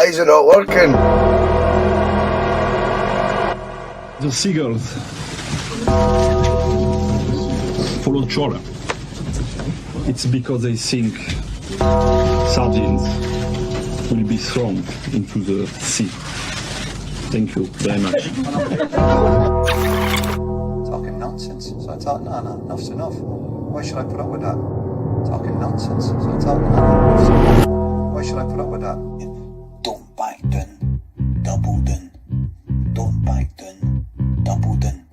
Why is it not working? The seagulls follow trawler. It's because they think sardines will be thrown into the sea. Thank you very much. Talking nonsense. So I thought, no, enough's enough. Why should I put up with that? Talking nonsense. So I thought, no, enough's enough. Why should I put up with that? Don't back down, double down. Don't back down, double down.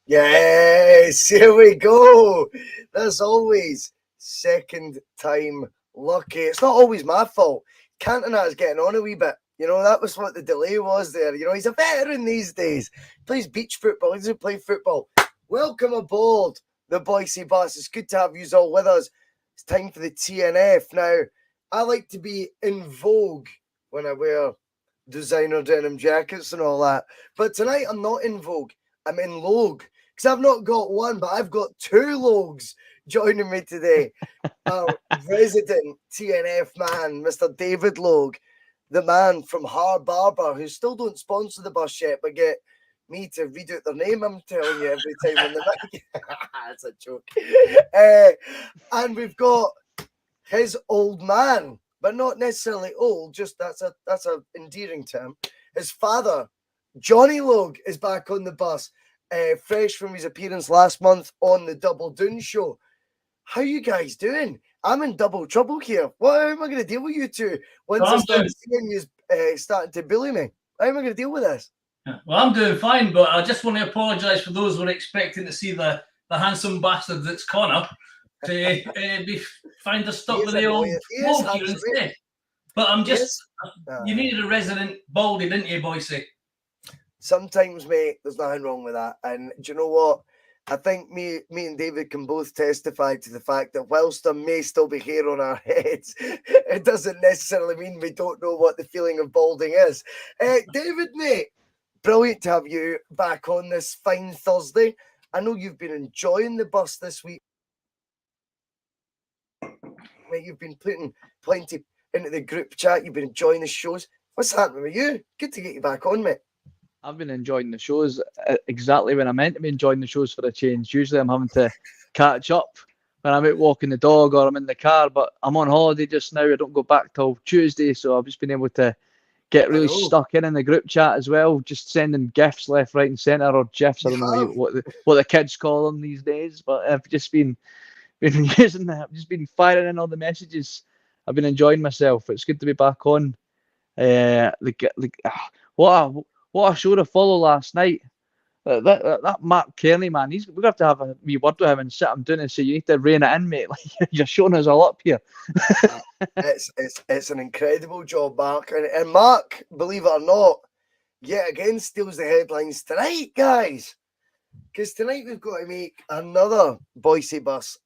Yes, here we go. That's always second time lucky. It's not always my fault. Cantona's getting on a wee bit. You know, that was what the delay was there. You know, he's a veteran these days. He plays beach football. He doesn't play football. Welcome aboard the Bhoycie bus. It's good to have you all with us. It's time for the TNF. Now, I like to be in vogue when I wear designer denim jackets and all that. But tonight, I'm not in vogue. I'm in Logue. Because I've not got one, but I've got two Logues joining me today. Our resident TNF man, Mr. David Logue, the man from Har Barber, who still don't sponsor the bus yet, but get me to read out their name, I'm telling you, every time on the mic. That's a joke. And we've got his old man, but not necessarily old, just that's a endearing term. His father, Johnny Logue, is back on the bus. Fresh from his appearance last month on the Double Doon show. How you guys doing? I'm in double trouble here. How am I going to deal with you two once I start seeing you starting to bully me? How am I going to deal with this? Well, I'm doing fine, but I just want to apologise for those who are expecting to see the handsome bastard that's Connor to find us stuck with the old smoke here instead. But I'm just, you needed a resident baldy, didn't you, Bhoycie? Sometimes, mate, there's nothing wrong with that. And do you know what? I think me and David can both testify to the fact that whilst there may still be hair on our heads, it doesn't necessarily mean we don't know what the feeling of balding is. David, mate, brilliant to have you back on this fine Thursday. I know you've been enjoying the bus this week. Mate, you've been putting plenty into the group chat. You've been enjoying the shows. What's happening with you? Good to get you back on, mate. I've been enjoying the shows exactly when I'm meant to be enjoying the shows for a change. Usually I'm having to catch up when I'm out walking the dog or I'm in the car, but I'm on holiday just now. I don't go back till Tuesday, so I've just been able to get really stuck in the group chat as well, just sending gifs left, right and centre, or gifs. I don't know what the kids call them these days, but I've just been using that. I've just been firing in all the messages. I've been enjoying myself. It's good to be back on. What a show to follow last night. That Mark Kearney, man, we're going to have to have a wee word with him and sit him down and say, you need to rein it in, mate. Like, you're showing us all up here. It's an incredible job, Mark. And Mark, believe it or not, yet again steals the headlines tonight, guys. Because tonight we've got to make another Bhoycie bus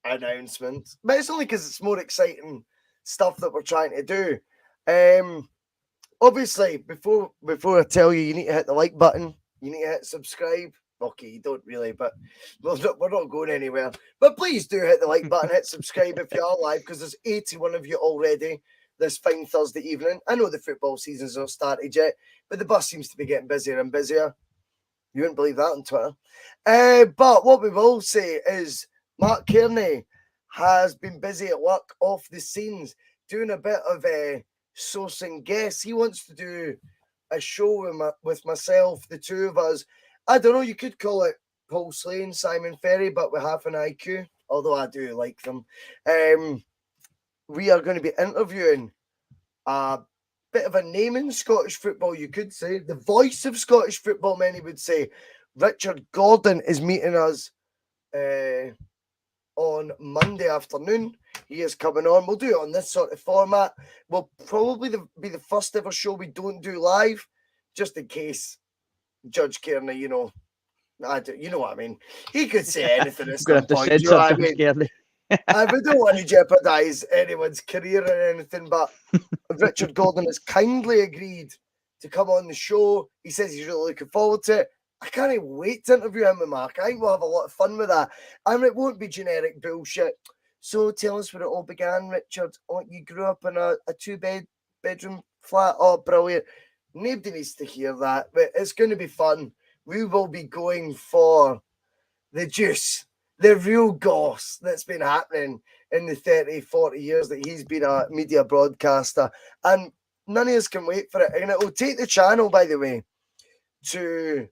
announcement. But it's only because it's more exciting stuff that we're trying to do. Obviously, before I tell you, you need to hit the like button. You need to hit subscribe. Okay, you don't really, but we're not going anywhere. But please do hit the like button, hit subscribe if you are live, because there's 81 of you already this fine Thursday evening. I know the football season's not started yet, but the bus seems to be getting busier and busier. You wouldn't believe that on Twitter. But what we will say is Mark Kearney has been busy at work off the scenes, doing a bit of sourcing guests. He wants to do a show with myself, the two of us. I don't know, you could call it Paul Slane, Simon Ferry, but with half an IQ, although I do like them. We are going to be interviewing a bit of a name in Scottish football, you could say. The voice of Scottish football, many would say. Richard Gordon is meeting us on Monday afternoon. He is coming on. We'll do it on this sort of format. We'll probably be the first ever show we don't do live, just in case Judge Kearney, you know what I mean. He could say anything at some point. You know what I mean? We don't want to jeopardise anyone's career or anything, but Richard Gordon has kindly agreed to come on the show. He says he's really looking forward to it. I can't wait to interview him with Mark. I think we'll have a lot of fun with that. And it won't be generic bullshit. So tell us where it all began, Richard. Oh, you grew up in a two-bedroom flat. Oh, brilliant. Nobody needs to hear that, but it's going to be fun. We will be going for the juice, the real goss that's been happening in the 30, 40 years that he's been a media broadcaster. And none of us can wait for it. And it will take the channel, by the way, to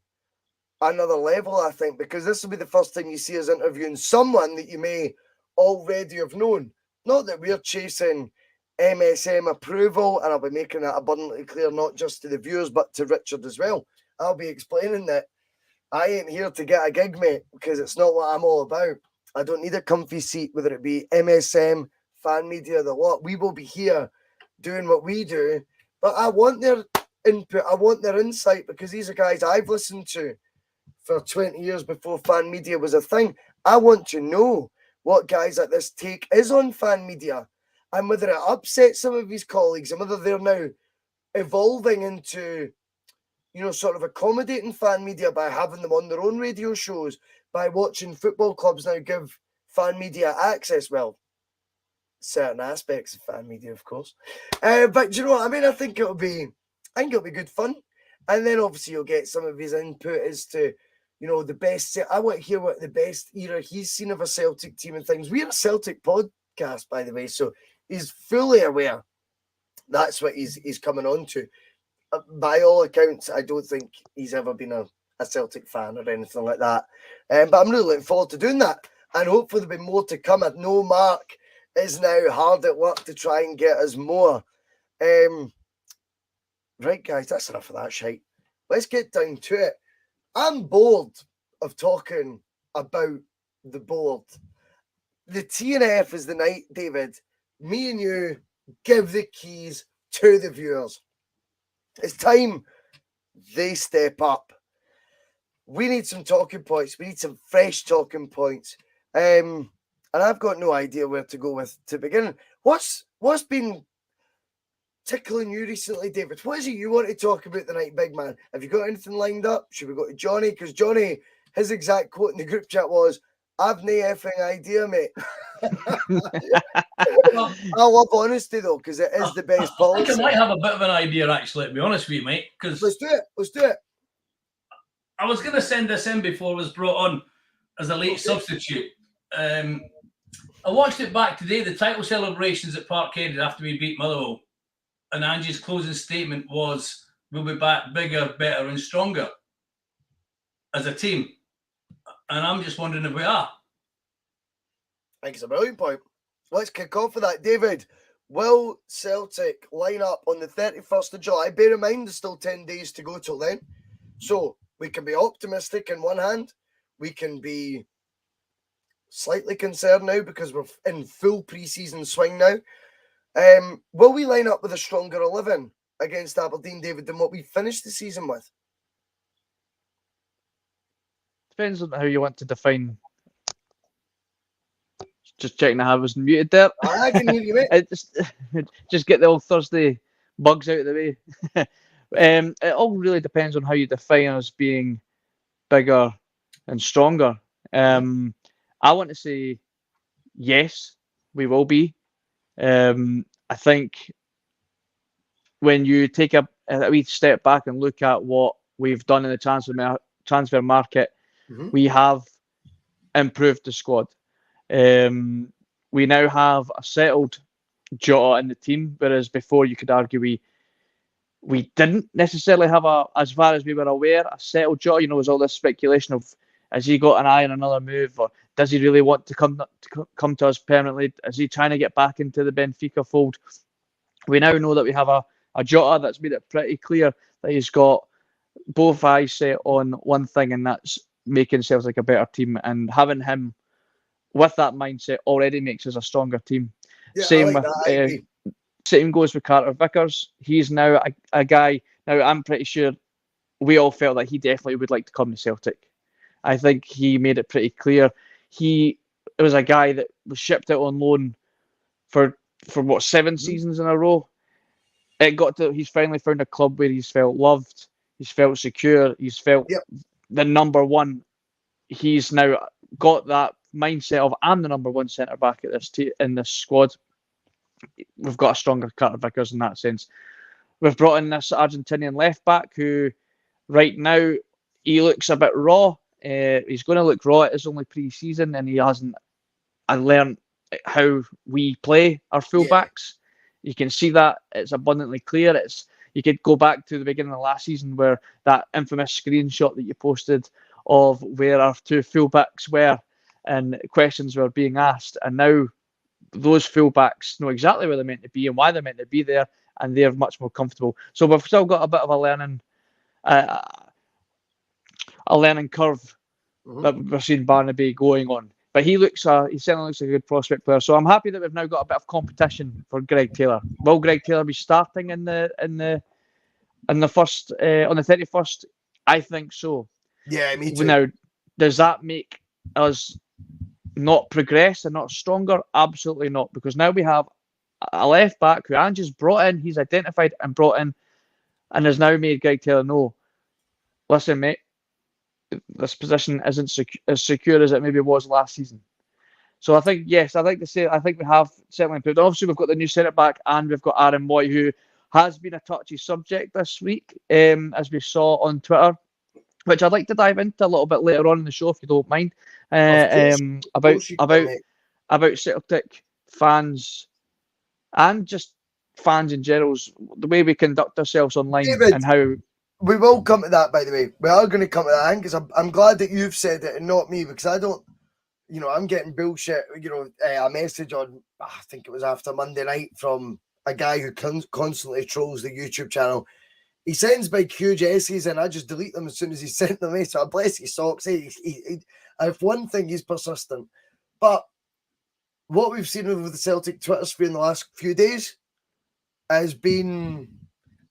another level, I think, because this will be the first time you see us interviewing someone that you may already have known. Not that we're chasing MSM approval, and I'll be making that abundantly clear, not just to the viewers, but to Richard as well. I'll be explaining that I ain't here to get a gig, mate, because it's not what I'm all about. I don't need a comfy seat, whether it be MSM, fan media, the lot. We will be here doing what we do, but I want their input, I want their insight, because these are guys I've listened to for 20 years before fan media was a thing. I want to know what guys like this take is on fan media, and whether it upsets some of his colleagues, and whether they're now evolving into, sort of accommodating fan media by having them on their own radio shows, by watching football clubs now give fan media access. Well, certain aspects of fan media, of course. But do you know what I mean? I think it'll be good fun. And then obviously you'll get some of his input as to, the best. I want to hear what the best era he's seen of a Celtic team and things. We're a Celtic podcast, by the way, so he's fully aware that's what he's coming on to. By all accounts, I don't think he's ever been a Celtic fan or anything like that. But I'm really looking forward to doing that. And hopefully there'll be more to come. I know Mark is now hard at work to try and get us more. Right, guys, that's enough of that shite. Let's get down to it. I'm bored of talking about the board. The T.N.F is the night, David. Me and you give the keys to the viewers. It's time they step up. We need some talking points. We need some fresh talking points. And I've got no idea where to go with to begin. What's been tickling you recently, David? What is it you want to talk about tonight, big man? Have you got anything lined up? Should we go to Johnny? Because Johnny, his exact quote in the group chat was, "I've no effing idea, mate." I love honesty, though, because it is the best policy. I think I might have a bit of an idea, actually, to be honest with you, mate. Let's do it. I was going to send this in before it was brought on as a late substitute. I watched it back today, the title celebrations at Parkhead after we beat Motherwell. And Angie's closing statement was, "We'll be back bigger, better and stronger as a team." And I'm just wondering if we are. I think it's a brilliant point. Let's kick off with that. David, will Celtic line up on the 31st of July? Bear in mind, there's still 10 days to go till then. So, We can be optimistic in one hand. We can be slightly concerned now because we're in full pre-season swing now. Will we line up with a stronger 11 against Aberdeen, David, than what we finished the season with? Depends on how you want to define. Just checking I wasn't muted there. I can hear you, mate. just get the old Thursday bugs out of the way. It all really depends on how you define us being bigger and stronger. I want to say yes, we will be. I think when you take a wee step back and look at what we've done in the transfer market, we have improved the squad. We now have a settled Jota in the team, whereas before you could argue we didn't necessarily have as far as we were aware, a settled Jota. You know, there's all this speculation of, has he got an eye on another move, or does he really want to come to us permanently? Is he trying to get back into the Benfica fold? We now know that we have a Jota that's made it pretty clear that he's got both eyes set on one thing, and that's making Celtic a better team. And having him with that mindset already makes us a stronger team. Yeah, Same goes with Carter Vickers. He's now a guy. Now, I'm pretty sure we all felt that he definitely would like to come to Celtic. I think he made it pretty clear. It was a guy that was shipped out on loan for what, 7 seasons in a row. He's finally found a club where he's felt loved, he's felt secure, he's felt the number one. He's now got that mindset of, I'm the number one centre back at in this squad. We've got a stronger Carter Vickers in that sense. We've brought in this Argentinian left back who, right now, he looks a bit raw. He's going to look raw. It is only pre-season, and he hasn't learned how we play our fullbacks. You can see that it's abundantly clear. You could go back to the beginning of last season where that infamous screenshot that you posted of where our 2 fullbacks were, and questions were being asked, and now those fullbacks know exactly where they're meant to be and why they're meant to be there, and they're much more comfortable. So we've still got a bit of a learning curve that we're seeing Barnaby going on. But he certainly looks like a good prospect player. So I'm happy that we've now got a bit of competition for Greg Taylor. Will Greg Taylor be starting in the first on the 31st? I think so. Yeah, me too. Now, does that make us not progress and not stronger? Absolutely not, because now we have a left back who Ange's brought in, he's identified and brought in, and has now made Greg Taylor know, listen, mate, this position isn't as secure as it maybe was last season. So I think, yes, I think we have certainly improved. Obviously, we've got the new centre back, and we've got Aaron Moy, who has been a touchy subject this week, as we saw on Twitter, which I'd like to dive into a little bit later on in the show, if you don't mind, about Celtic fans and just fans in general, the way we conduct ourselves online, David, and how. We will come to that, by the way. We are going to come to that, because I'm glad that you've said it and not me, because I don't, I'm getting bullshit, a message on, I think it was after Monday night, from a guy who constantly trolls the YouTube channel. He sends big, huge essays, and I just delete them as soon as he sent them. So I bless his socks. If one thing, he's persistent. But what we've seen over the Celtic Twitter sphere in the last few days has been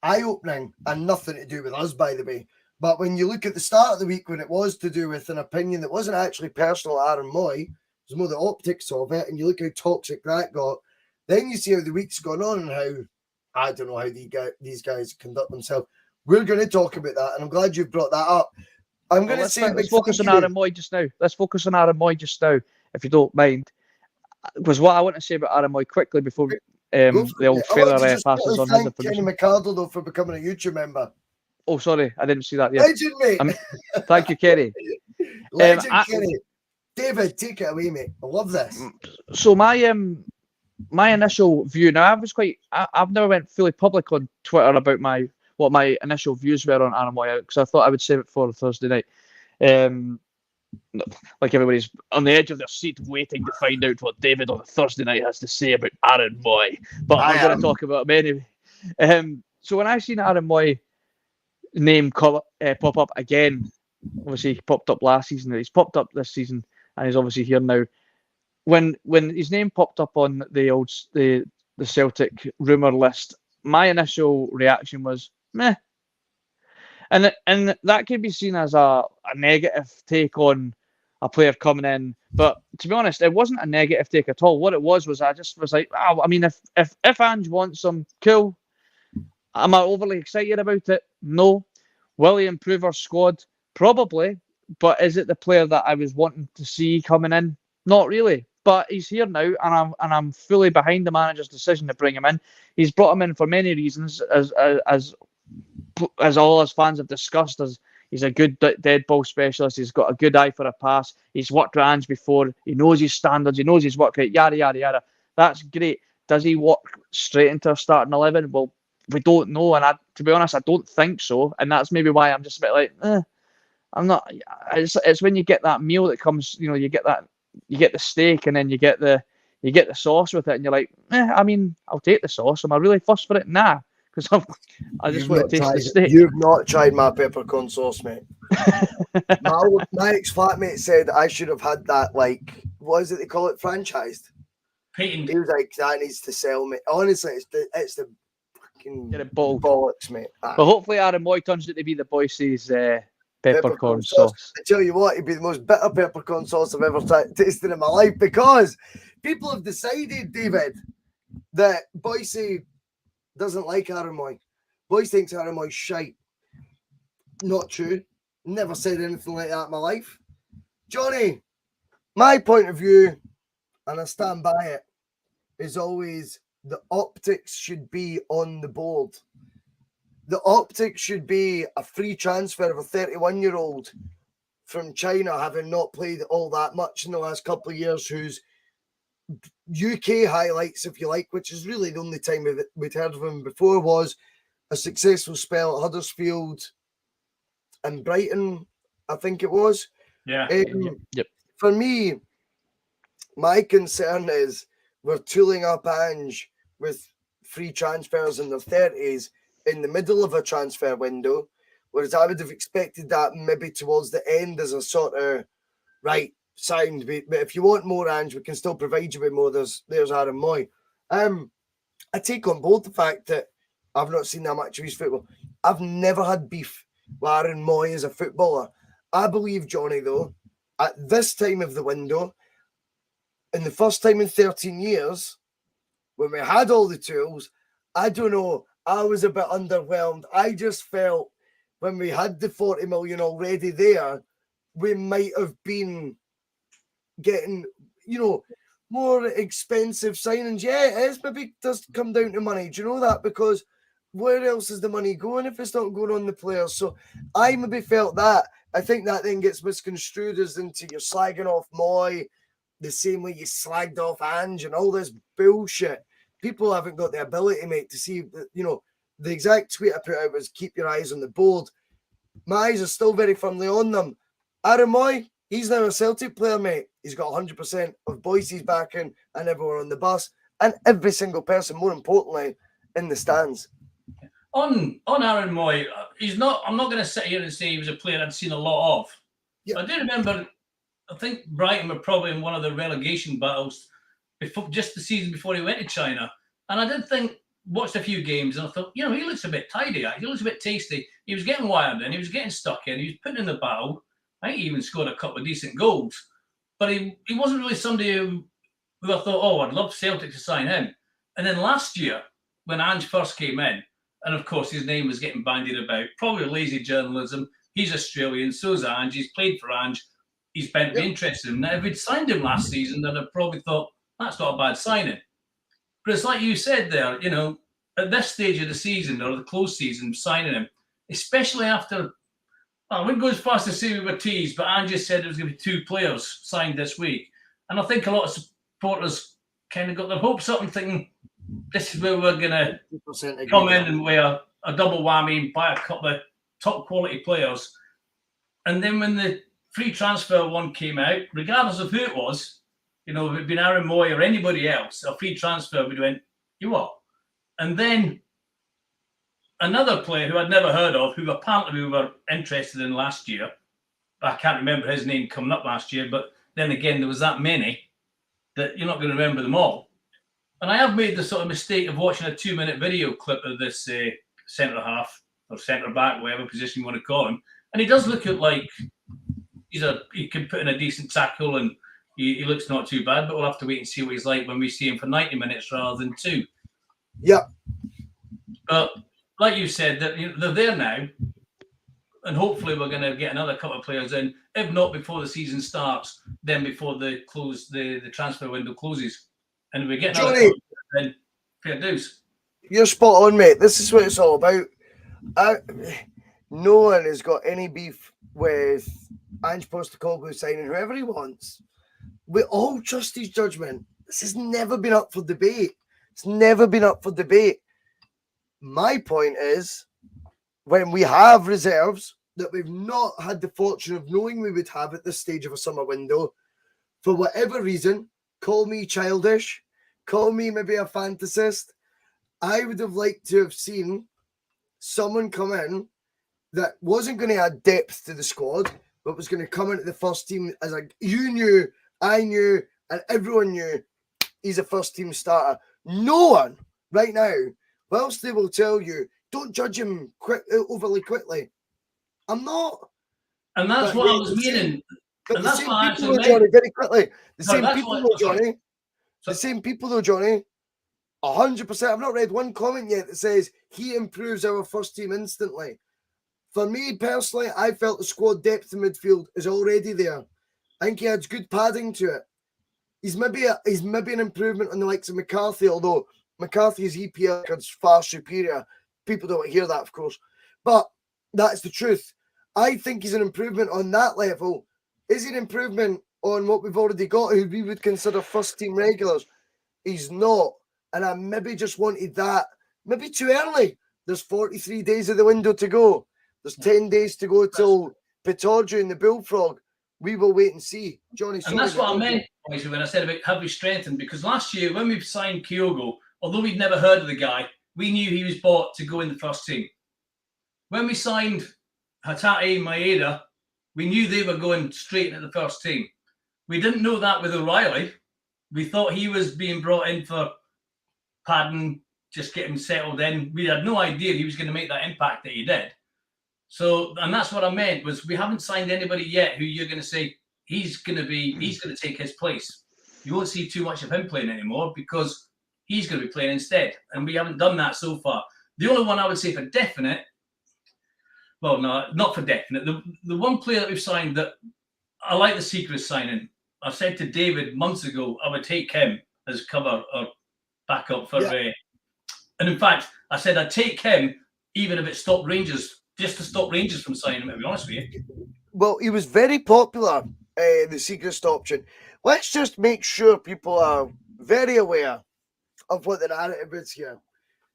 eye-opening, and nothing to do with us, by the way. But when you look at the start of the week, when it was to do with an opinion that wasn't actually personal to Aaron Moy, it was more the optics of it, and you look how toxic that got, then you see how the week's gone on and how, I don't know how these guys conduct themselves. We're going to talk about that, and I'm glad you've brought that up. Let's focus on Aaron Moy just now. Let's focus on Aaron Moy just now, if you don't mind. Because what I want to say about Aaron Moy quickly before the old fella passes on his information. Kenny McCardle, though, for becoming a YouTube member. Oh, sorry, I didn't see that yet. Legend, mate. Thank you, Kerry. Legend, Kerry. David, take it away, mate. I love this. So my initial view. Now, I've never went fully public on Twitter about what my initial views were on Aaron Moy, because I thought I would save it for Thursday night. Like everybody's on the edge of their seat waiting to find out what David on Thursday night has to say about Aaron Moy. But I'm going to talk about him anyway. So when I seen Aaron Moy name pop up again Obviously, he popped up last season. He's popped up this season, and he's obviously here now. When his name popped up on the Celtic rumour list, my initial reaction was meh, and that could be seen as a negative take on a player coming in. But to be honest, it wasn't a negative take at all. What it was I just was like, oh, I mean, if Ange wants some, cool. Am I overly excited about it? No. Will he improve our squad? Probably. But is it the player that I was wanting to see coming in? Not really. But he's here now, and I'm fully behind the manager's decision to bring him in. He's brought him in for many reasons, as all us fans have discussed. As he's a good dead ball specialist. He's got a good eye for a pass. He's worked with Ange before. He knows his standards. He knows his work rate. Yada yada yada. That's great. Does he walk straight into a starting 11? Well, we don't know, and to be honest, I don't think so. And that's maybe why I'm just a bit like, I'm not. It's when you get that meal that comes, you get the steak, and then you get the sauce with it, and you're like, I mean, I'll take the sauce. Am I really fussed for it? Nah, because I just want to taste the steak. You've not tried my peppercorn sauce, mate. my ex-flatmate said I should have had that, like, what is it they call it, franchised? Patent. He was like, that needs to sell, mate. Honestly, it's the Get it bold. bollocks, mate. But hopefully Aaron Moy turns out to be the Bhoycie's peppercorn sauce. I tell you what, it'd be the most bitter peppercorn sauce I've ever tasted in my life, because people have decided, David, that Bhoycie doesn't like Aaron Moy. Bhoycie thinks Aaron Moy's shite. Not true. Never said anything like that in my life. Johnny, my point of view, and I stand by it, is always the optics should be on the board. The optics should be a free transfer of a 31-year-old from China, having not played all that much in the last couple of years, whose UK highlights, if you like, which is really the only time we'd heard of him before, was a successful spell at Huddersfield and Brighton, I think it was. Yeah. Yep. For me, my concern is we're tooling up Ange with free transfers in their 30s in the middle of a transfer window, whereas I would have expected that maybe towards the end as a sort of, right, signed, but if you want more, Ange, we can still provide you with more. There's Aaron Moy. I take on board the fact that I've not seen that much of his football. I've never had beef with Aaron Moy as a footballer. I believe, Johnny, though, at this time of the window, in the first time in 13 years, when we had all the tools, I don't know, I was a bit underwhelmed. I just felt when we had the 40 million already there, we might have been getting, more expensive signings. Yeah, it is, maybe does come down to money. Do you know that? Because where else is the money going if it's not going on the players? So I maybe felt that. I think that then gets misconstrued as into you're slagging off Moy the same way you slagged off Ange and all this bullshit. People haven't got the ability, mate, to see, the exact tweet I put out was keep your eyes on the board. My eyes are still very firmly on them. Aaron Moy, he's now a Celtic player, mate. He's got 100% of Bhoycie's backing and everyone on the bus and every single person, more importantly, in the stands. On Aaron Moy, I'm not going to sit here and say he was a player I'd seen a lot of. Yeah. I do remember, I think Brighton were probably in one of the relegation battles just the season before he went to China. And I did watched a few games and I thought, he looks a bit tidy. He looks a bit tasty. He was getting wired in. He was getting stuck in. He was putting in the battle. I think he even scored a couple of decent goals. But he wasn't really somebody who I thought, I'd love Celtic to sign him. And then last year, when Ange first came in, and of course his name was getting bandied about, probably lazy journalism. He's Australian, so's Ange. He's played for Ange. He's been interested in him. Now, if we'd signed him last season, then I'd probably thought, that's not a bad signing. But it's like you said there, at this stage of the season or the close season, signing him, especially after, I wouldn't go as far as to say we were teased, but Ange said there was going to be 2 players signed this week. And I think a lot of supporters kind of got their hopes up and thinking, this is where we're going to come in and wear a double whammy and buy a couple of top quality players. And then when the free transfer one came out, regardless of who it was, if it had been Aaron Moy or anybody else, a free transfer, we went, you what? And then another player who I'd never heard of, who apparently we were interested in last year, I can't remember his name coming up last year, but then again, there was that many that you're not going to remember them all. And I have made the sort of mistake of watching a 2-minute video clip of this centre half or centre back, whatever position you want to call him, and he does look like he can put in a decent tackle and he looks not too bad. But we'll have to wait and see what he's like when we see him for 90 minutes rather than 2. Yeah. But like you said, they're there now, and hopefully we're going to get another couple of players in. If not before the season starts, then before the transfer window closes. And if we get another couple, then fair dues. You're spot on, mate. This is what it's all about. No one has got any beef with Ange Postecoglou signing whoever he wants. We all trust his judgment. This has never been up for debate. It's never been up for debate. My point is, when we have reserves that we've not had the fortune of knowing we would have at this stage of a summer window, for whatever reason, call me childish, call me maybe a fantasist, I would have liked to have seen someone come in that wasn't going to add depth to the squad, but was going to come into the first team as you knew, I knew, and everyone knew he's a first team starter. No one right now, whilst they will tell you, don't judge him overly quickly. I'm not. And that's what I was meaning. But and the that's same what I people, actually Johnny, meant. very quickly. The No, same that's people, what- though, Johnny. sorry. The same people, though, Johnny. 100%. I've not read one comment yet that says he improves our first team instantly. For me personally, I felt the squad depth in midfield is already there. I think he adds good padding to it. He's maybe an improvement on the likes of McCarthy, although McCarthy's EPL record's far superior. People don't hear that, of course, but that's the truth. I think he's an improvement on that level. Is he an improvement on what we've already got, who we would consider first team regulars? He's not, and I maybe just wanted that. Maybe too early. There's 43 days of the window to go. There's 10 days to go till Pittodrie and the Bullfrog. We will wait and see. Johnny, and that's what I meant when I said about have we strengthened, because last year when we signed Kyogo, although we'd never heard of the guy, we knew he was bought to go in the first team. When we signed Hatate and Maeda, we knew they were going straight into the first team. We didn't know that with O'Reilly. We thought he was being brought in for padding, just getting settled in. We had no idea he was going to make that impact that he did. So, and that's what I meant, was we haven't signed anybody yet who you're going to say he's going to take his place. You won't see too much of him playing anymore because he's going to be playing instead. And we haven't done that so far. The only one I would say for definite, well, no, not for definite. The one player that we've signed that I like the Secret signing. I said to David months ago, I would take him as cover or backup for. And in fact, I said I'd take him even if it stopped Rangers, just to stop Rangers from signing him, to be honest with you. Well, he was very popular, the Secret option. Let's just make sure people are very aware of what the narrative is here.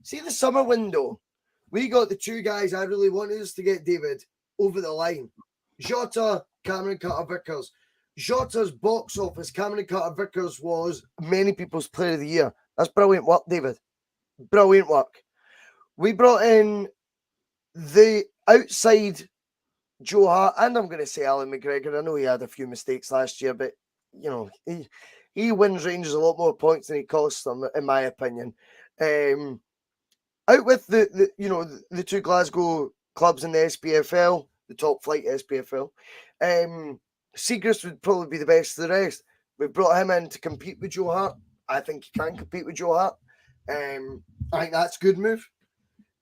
See the summer window. We got the two guys I really wanted us to get, David, over the line. Jota, Cameron Carter-Vickers. Jota's box office, Cameron Carter-Vickers was many people's player of the year. That's brilliant work, David. Brilliant work. We brought in the outside Joe Hart, and I'm going to say Alan McGregor. I know he had a few mistakes last year, but, you know, he wins Rangers a lot more points than he costs them, in my opinion. Out with the two Glasgow clubs in the SPFL, the top flight SPFL. Seagrass would probably be the best of the rest. We brought him in to compete with Joe Hart. I think he can compete with Joe Hart. I think that's a good move.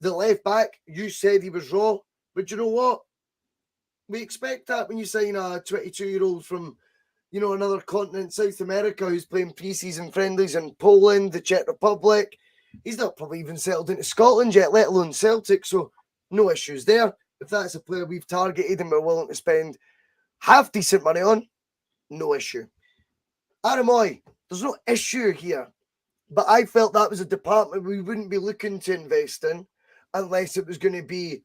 The left back, you said he was raw, but you know what? We expect that when you sign a 22-year-old from, another continent, South America, who's playing pre-season friendlies in Poland, the Czech Republic. He's not probably even settled into Scotland yet, let alone Celtic, so no issues there. If that's a player we've targeted and we're willing to spend half-decent money on, no issue. Aramoy, there's no issue here, but I felt that was a department we wouldn't be looking to invest in unless it was going to be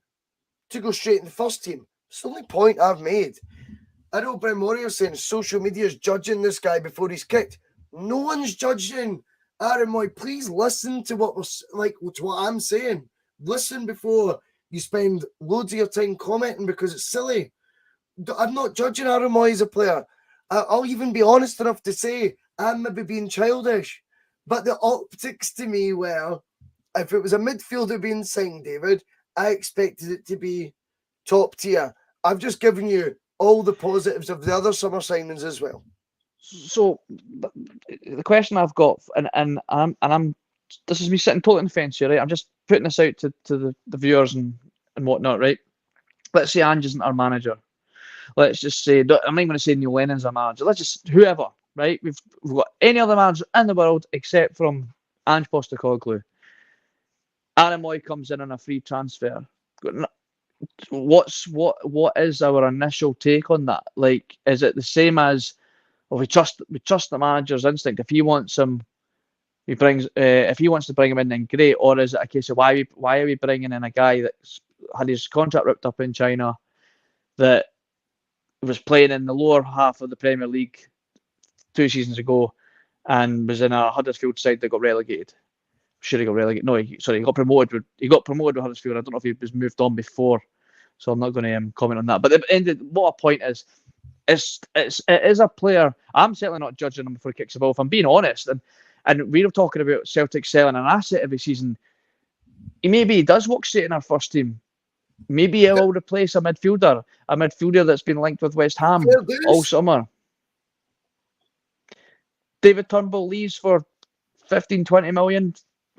to go straight in the first team. It's the only point I've made. I know Brent Warrior saying social media is judging this guy before he's kicked. No one's judging Aramoy. Please listen to what I'm saying. Listen before you spend loads of your time commenting because it's silly. I'm not judging Aaron Moy as a player. I'll even be honest enough to say I'm maybe being childish. But the optics to me were, if it was a midfielder being signed, David, I expected it to be top tier. I've just given you all the positives of the other summer signings as well. So the question I've got, and I'm this is me sitting totally on the fence here, right? I'm just putting this out to the viewers and whatnot, right? Let's say Ange isn't our manager. Let's just say, I'm not even going to say Neil Lennon's our manager. Let's just, whoever, right? We've got any other manager in the world except from Ange Postecoglou. Aaron Moy comes in on a free transfer. What is our initial take on that? Like, is it the same as, well, we trust the manager's instinct? If he wants him, he brings. If he wants to bring him in, then great. Or is it a case of why are we bringing in a guy that's had his contract ripped up in China, that was playing in the lower half of the Premier League 2 seasons ago, and was in a Huddersfield side that got relegated? Should he got relegated? No, he got promoted. He got promoted with Huddersfield. I don't know if he was moved on before, so I'm not going to comment on that. But what a point is, it is a player. I'm certainly not judging him before he kicks the ball. If I'm being honest, and we're talking about Celtic selling an asset every season. Maybe he does walk straight in our first team. Maybe he will replace a midfielder that's been linked with West Ham all summer. David Turnbull leaves for 15, 20 million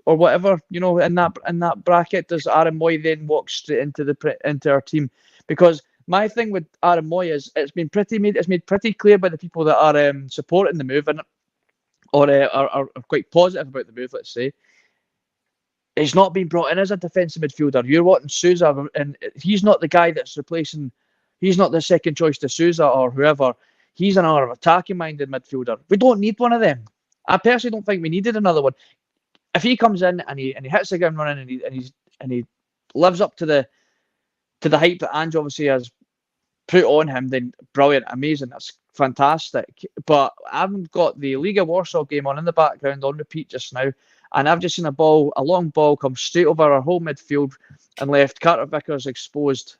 or whatever, in that bracket. Does Aaron Moy then walk straight into our team? Because my thing with Aaron Moy is it's made pretty clear by the people that are supporting the move or are quite positive about the move, let's say. He's not been brought in as a defensive midfielder. You're wanting Sousa, and he's not the guy that's replacing. He's not the second choice to Sousa or whoever. He's another attacking-minded midfielder. We don't need one of them. I personally don't think we needed another one. If he comes in and he hits the ground running and he lives up to the hype that Ange obviously has put on him, then brilliant, amazing, that's fantastic. But I've got the League of Warsaw game on in the background on repeat just now, and I've just seen a long ball come straight over our whole midfield and left Carter Vickers exposed,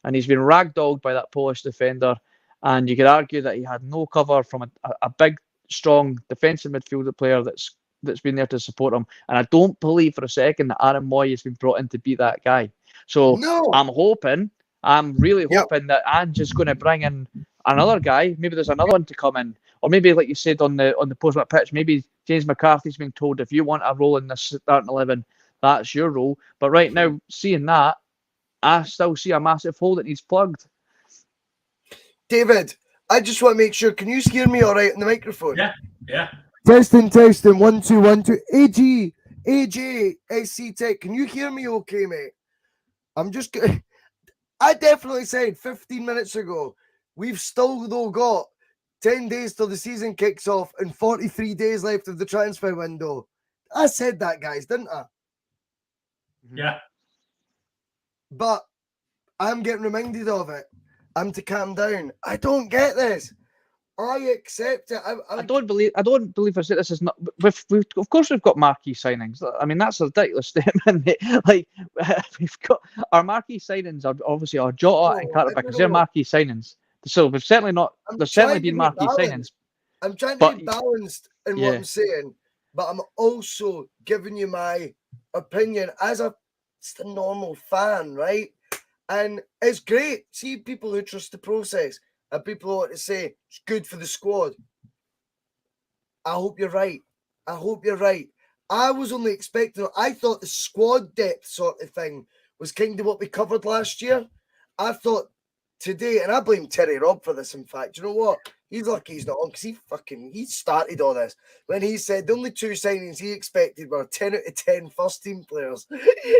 and he's been ragdolled by that Polish defender. And you could argue that he had no cover from a big, strong defensive midfielder player that's been there to support him. And I don't believe for a second that Aaron Moy has been brought in to be that guy. So I'm really hoping that Ange is going to bring in another guy. Maybe there's another one to come in, or maybe, like you said on the post-match pitch, maybe James McCarthy's being told, if you want a role in this starting 11, that's your role. But right now, seeing that, I still see a massive hole that needs plugged. David, I just want to make sure. Can you hear me all right on the microphone? Yeah. Testing. 1 2 1 2. AJ, SC Tech. Can you hear me okay, mate? I definitely said 15 minutes ago, we've still though got 10 days till the season kicks off and 43 days left of the transfer window. I said that, guys, didn't I? Yeah. But I'm getting reminded of it. I'm to calm down. I don't get this. I accept it. I don't believe I said this is not. Of course, we've got marquee signings. I mean, that's a ridiculous statement. Like, we've got our marquee signings are obviously our Jota and Carter Vickers. They're marquee signings. So we've certainly not. There's certainly been marquee signings. I'm trying to be balanced in what I'm saying, but I'm also giving you my opinion as just a normal fan, right? And it's great. See people who trust the process and people who want to say it's good for the squad. I hope you're right. I was only expecting, I thought the squad depth sort of thing was kind of what we covered last year. I thought today, and I blame Terry Robb for this, in fact. You know what? He's lucky he's not on, because he started all this when he said the only 2 signings he expected were 10 out of 10 first team players.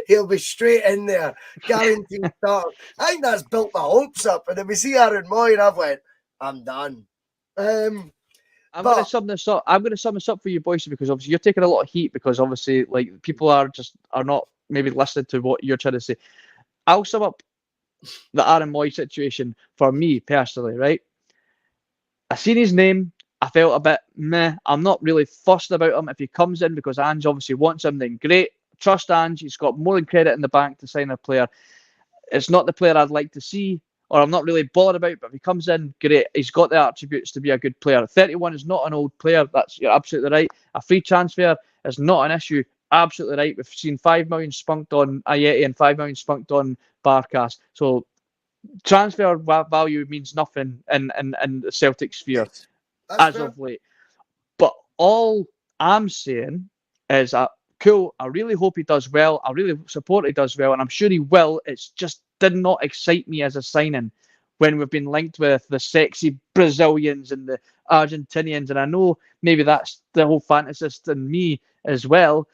He'll be straight in there, guaranteed start. I think that's built my hopes up. And then we see Aaron Moy, and I've went, I'm done. I'm going to sum this up. I'm going to sum this up for you, Bhoycie, because obviously you're taking a lot of heat because obviously, like, people are not maybe listening to what you're trying to say. I'll sum up the Aaron Moy situation for me personally, right? I seen his name. I felt a bit meh. I'm not really fussed about him. If he comes in because Ange obviously wants him, then great. Trust Ange. He's got more than credit in the bank to sign a player. It's not the player I'd like to see or I'm not really bothered about, but if he comes in, great. He's got the attributes to be a good player. 31 is not an old player. You're absolutely right. A free transfer is not an issue. Absolutely right. We've seen 5 million spunked on Ayeti and 5 million spunked on Barkas. So transfer value means nothing in the Celtic sphere as of late. But all I'm saying is cool. I really hope he does well. I really support he does well, and I'm sure he will. It's just did not excite me as a signing when we've been linked with the sexy Brazilians and the Argentinians, and I know maybe that's the whole fantasist in me as well.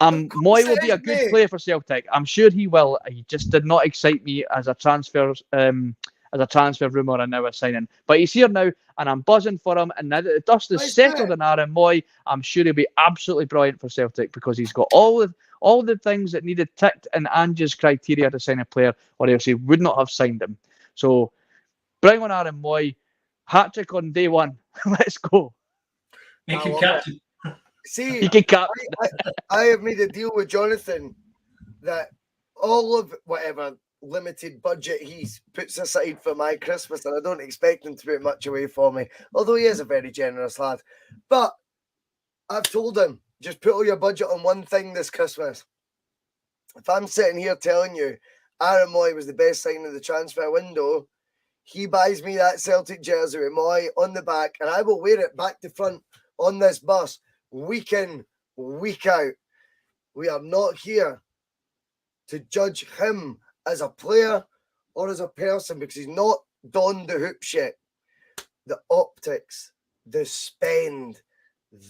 Moy will be a good player for Celtic. I'm sure he will. He just did not excite me as a transfer rumour and now a signing. But he's here now, and I'm buzzing for him. And now that the dust is settled on Aaron Moy, I'm sure he'll be absolutely brilliant for Celtic because he's got all the things that needed ticked in Ange's criteria to sign a player, or else he would not have signed him. So bring on Aaron Moy, hat-trick on day one. Let's go. Make him captain. See, I have made a deal with Jonathan that all of whatever limited budget he puts aside for my Christmas, and I don't expect him to put much away for me, although he is a very generous lad. But I've told him, just put all your budget on one thing this Christmas. If I'm sitting here telling you Aaron Moy was the best signing of the transfer window, he buys me that Celtic jersey with Moy on the back, and I will wear it back to front on this bus week in, week out. We are not here to judge him as a player or as a person because he's not donned the hoop shit. The optics, the spend,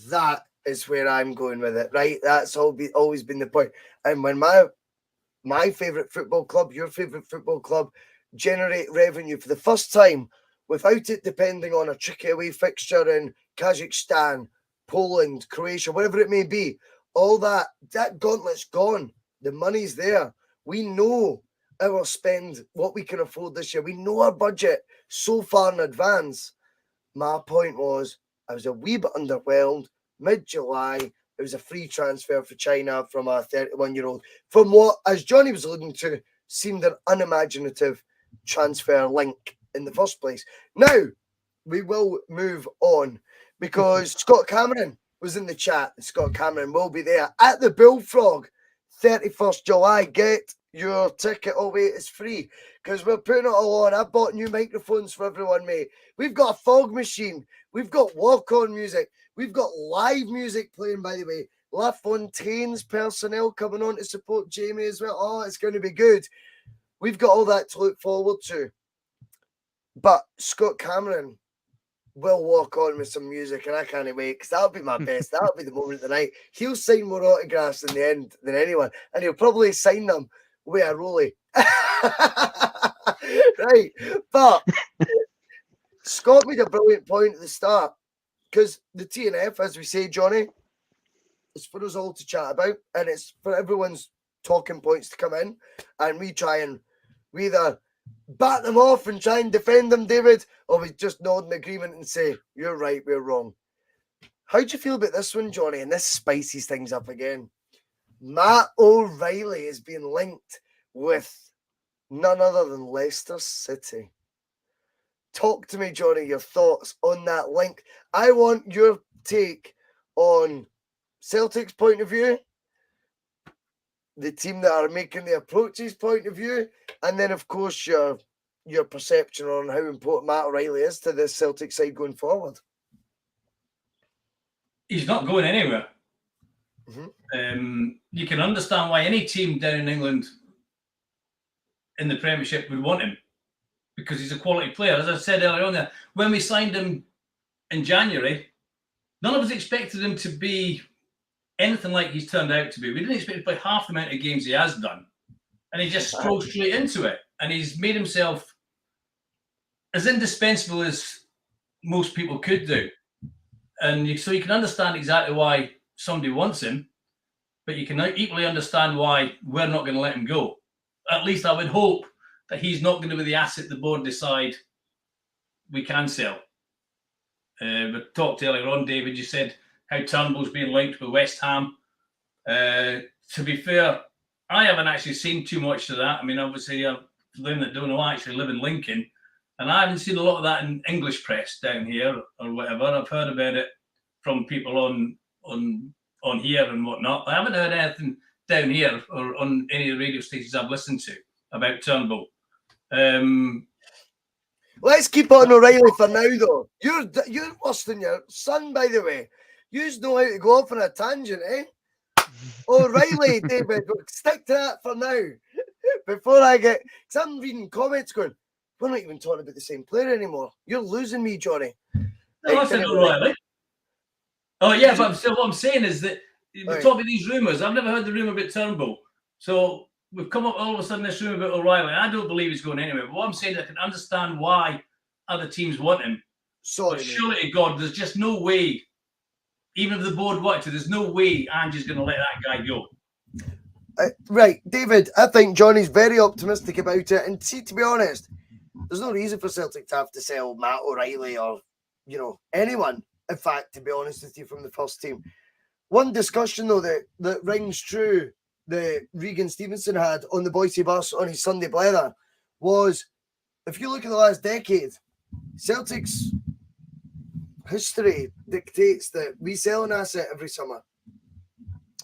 that is where I'm going with it, right? That's always been the point. And when my favourite football club, your favourite football club, generate revenue for the first time without it depending on a tricky away fixture in Kazakhstan, Poland, Croatia, whatever it may be, all that gauntlet's gone. The money's there. We know our spend, what we can afford this year. We know our budget so far in advance. My point was, I was a wee bit underwhelmed. Mid-July, it was a free transfer for China from a 31-year-old. From what, as Johnny was alluding to, seemed an unimaginative transfer link in the first place. Now, we will move on because Scott Cameron was in the chat. Scott Cameron will be there at the Bullfrog, 31st July. Get your ticket. Oh, wait, it's free because we're putting it all on. I bought new microphones for everyone, mate. We've got a fog machine. We've got walk-on music. We've got live music playing, by the way. La Fontaine's personnel coming on to support Jamie as well. Oh, it's going to be good. We've got all that to look forward to. But Scott Cameron will walk on with some music, and I can't wait because that'll be my best. That'll be the moment of the night. He'll sign more autographs in the end than anyone, and he'll probably sign them with a rollie. Right. But Scott made a brilliant point at the start because the TNF, as we say, Johnny, it's for us all to chat about, and it's for everyone's talking points to come in, and we either bat them off and try and defend them, David, or we just nod in agreement and say, you're right, we're wrong. How do you feel about this one, Johnny? And this spices things up again. Matt O'Reilly is being linked with none other than Leicester City. Talk to me, Johnny, your thoughts on that link. I want your take on Celtic's point of view, the team that are making the approaches point of view, and then, of course, your perception on how important Matt O'Reilly is to this Celtic side going forward. He's not going anywhere. Mm-hmm. You can understand why any team down in England in the Premiership would want him because he's a quality player. As I said earlier on there, when we signed him in January, none of us expected him to be anything like he's turned out to be. We didn't expect to play half the amount of games he has done. And he just strolled straight into it. And he's made himself as indispensable as most people could do. And so you can understand exactly why somebody wants him, but you can equally understand why we're not going to let him go. At least I would hope that he's not going to be the asset the board decide we can sell. We talked earlier on, David, you said how Turnbull's being linked with West Ham. To be fair, I haven't actually seen too much of that. I mean, obviously, for them that don't know, I actually live in Lincoln, and I haven't seen a lot of that in English press down here or whatever. I've heard about it from people on here and whatnot. I haven't heard anything down here or on any of the radio stations I've listened to about Turnbull. Let's keep on O'Reilly for now, though. You're worse than your son, by the way. You know how to go off on a tangent, eh? O'Reilly, David, we'll stick to that for now. Before I get... Because I'm reading comments going, we're not even talking about the same player anymore. You're losing me, Johnny. No, I said O'Reilly. Oh, yeah, but still what I'm saying is that we're talking about these rumours. I've never heard the rumour about Turnbull. So we've come up all of a sudden this rumour about O'Reilly. I don't believe he's going anywhere. But what I'm saying is I can understand why other teams want him. Sorry, but surely to God, there's just no way, even if the board wanted to, there's no way Angie's going to let that guy go. Right, David, I think Johnny's very optimistic about it. And see, to be honest, there's no reason for Celtic to have to sell Matt O'Reilly or, anyone, in fact, to be honest with you, from the first team. One discussion, though, that rings true that Regan Stevenson had on the Bhoycie bus on his Sunday blether was, if you look at the last decade, Celtic's history dictates that we sell an asset every summer.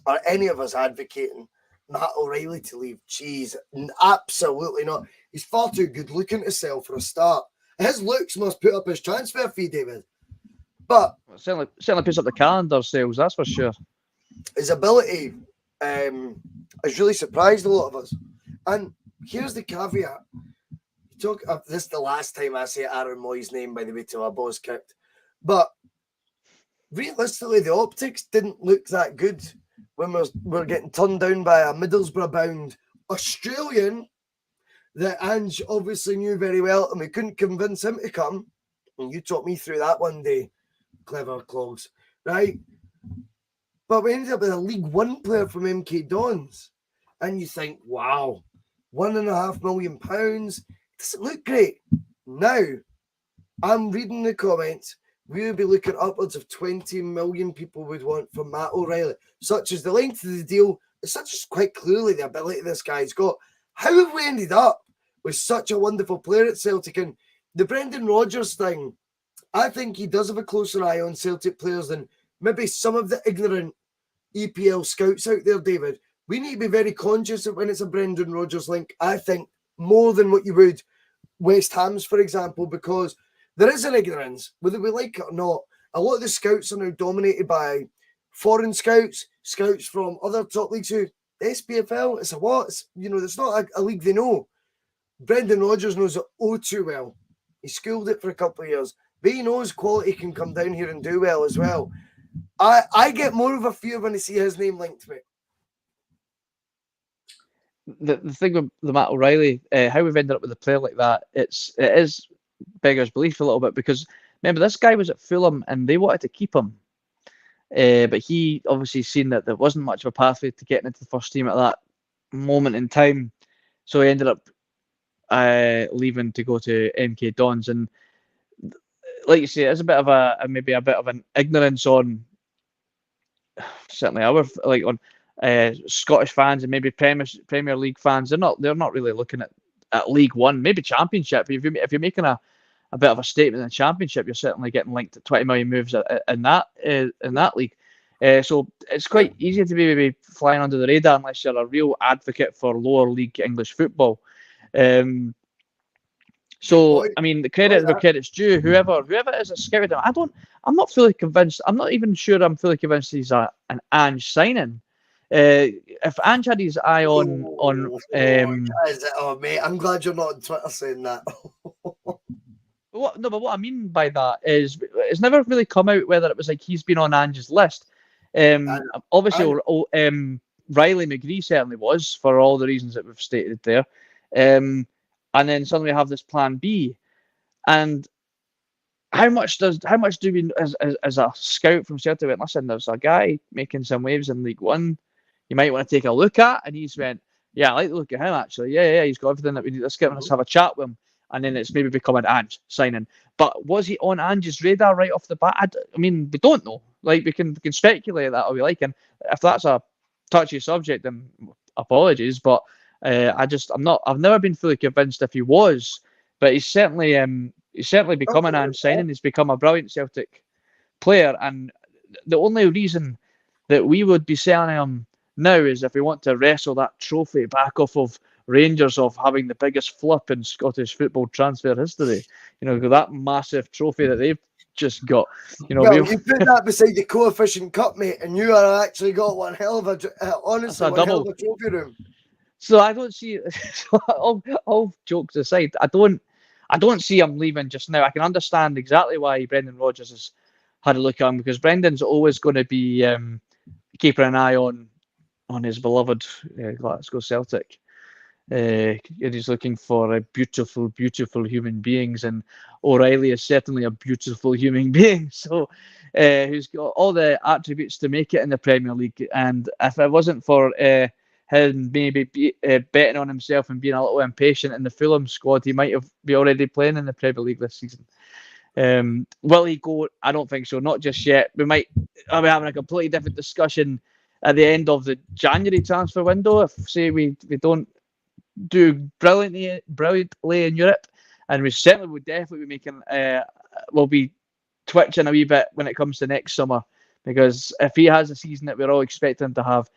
Are any of us advocating Matt O'Reilly to leave? Jeez, absolutely not. He's far too good looking to sell for a start. His looks must put up his transfer fee, David. But certainly puts up the calendar sales, that's for sure. His ability has really surprised a lot of us. And here's the caveat. This is the last time I say Aaron Moy's name, by the way, till our boss kicked. But realistically, the optics didn't look that good when we're getting turned down by a Middlesbrough-bound Australian that Ange obviously knew very well, and we couldn't convince him to come. And you taught me through that one day, clever clogs, right? But we ended up with a League One player from MK Dons. And you think, wow, £1.5 million. Doesn't look great. Now, I'm reading the comments. We'll be looking upwards of 20 million people would want for Matt O'Reilly, such as the length of the deal, such as quite clearly the ability this guy's got. How have we ended up with such a wonderful player at Celtic? And the Brendan Rodgers thing, I think he does have a closer eye on Celtic players than maybe some of the ignorant EPL scouts out there, David. We need to be very conscious of when it's a Brendan Rodgers link, I think, more than what you would West Ham's, for example, because there is an ignorance, whether we like it or not. A lot of the scouts are now dominated by foreign scouts, scouts from other top leagues who, the SPFL, it's a what? It's not a league they know. Brendan Rodgers knows it all too well. He schooled it for a couple of years. But he knows quality can come down here and do well as well. I get more of a fear when I see his name linked to it. The thing with the Matt O'Reilly, how we've ended up with a player like that, it is beggars belief a little bit, because remember, this guy was at Fulham and they wanted to keep him, but he obviously seen that there wasn't much of a pathway to getting into the first team at that moment in time, so he ended up leaving to go to MK Dons. And like you say, it's a bit of maybe a bit of an ignorance on certainly on Scottish fans and maybe Premier League fans. They're not really looking at League One, maybe Championship. If you're making a bit of a statement in the Championship, you're certainly getting linked to 20 million moves in that league. So it's quite easy to be maybe flying under the radar unless you're a real advocate for lower league English football. So I mean, the credit where credit's due. Whoever is a scout, I'm not fully convinced. I'm not even sure I'm fully convinced he's an Ange signing. If Ange had his eye on mate, I'm glad you're not on Twitter saying that. But what I mean by that is it's never really come out whether it was like he's been on Ange's list. Obviously, Riley McGree certainly was, for all the reasons that we've stated there. And then suddenly we have this plan B. And how much do we, as a scout from Celtic, went, listen, there's a guy making some waves in League One you might want to take a look at? And he's went, yeah, I like to look at him, actually. Yeah, he's got everything that we need. Let's have a chat with him. And then it's maybe become an Ange signing. But was he on Ange's radar right off the bat? I mean, we don't know. Like, we can speculate that all we like. And if that's a touchy subject, then apologies. But I've never been fully convinced if he was, but he's certainly become an Ange signing. He's become a brilliant Celtic player, and the only reason that we would be selling him now is if we want to wrestle that trophy back off of Rangers of having the biggest flip in Scottish football transfer history. That massive trophy that they've just got. Well, you put that beside the coefficient cup, mate, and you are actually got one hell of a honestly one hell of a trophy room. So I don't see. All jokes aside, I don't see him leaving just now. I can understand exactly why Brendan Rodgers has had a look at him, because Brendan's always going to be keeping an eye on his beloved Glasgow Celtic. He's looking for beautiful, beautiful human beings, and O'Reilly is certainly a beautiful human being. So, who's got all the attributes to make it in the Premier League. And if it wasn't for him maybe betting on himself and being a little impatient in the Fulham squad, he might be already playing in the Premier League this season. Will he go? I don't think so. Not just yet. We might be having a completely different discussion at the end of the January transfer window if, say, we don't do brilliantly in Europe, and we certainly would definitely be making we'll be twitching a wee bit when it comes to next summer, because if he has a season that we're all expecting to have,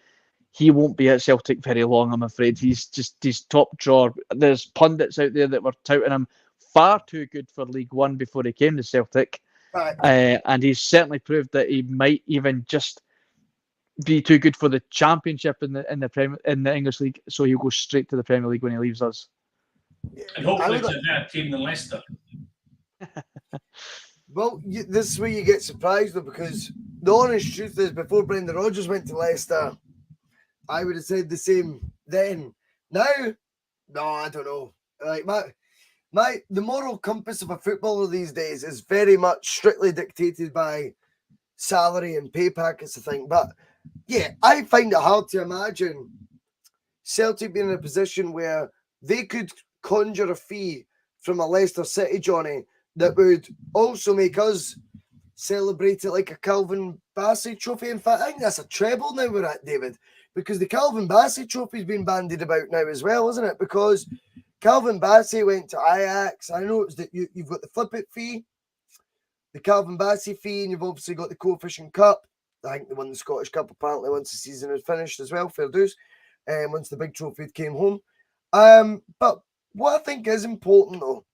he won't be at Celtic very long, I'm afraid. He's top drawer. There's pundits out there that were touting him far too good for League One before he came to Celtic, and he's certainly proved that he might even just be too good for the Championship in the English League, so he'll go straight to the Premier League when he leaves us. And hopefully it's a better team than Leicester. Well, this is where you get surprised, though, because the honest truth is, before Brendan Rodgers went to Leicester, I would have said the same then. Now, no, I don't know. Like the moral compass of a footballer these days is very much strictly dictated by salary and pay packets, I think. But yeah, I find it hard to imagine Celtic being in a position where they could conjure a fee from a Leicester City, Johnny, that would also make us celebrate it like a Calvin Bassey trophy. In fact, I think that's a treble now we're at, David, because the Calvin Bassey trophy's been bandied about now as well, isn't it? Because Calvin Bassey went to Ajax. I know it's that you've got the flip it fee, the Calvin Bassey fee, and you've obviously got the coefficient cup. I think they won the Scottish Cup apparently once the season had finished as well, fair dues, once the big trophy came home. But what I think is important, though,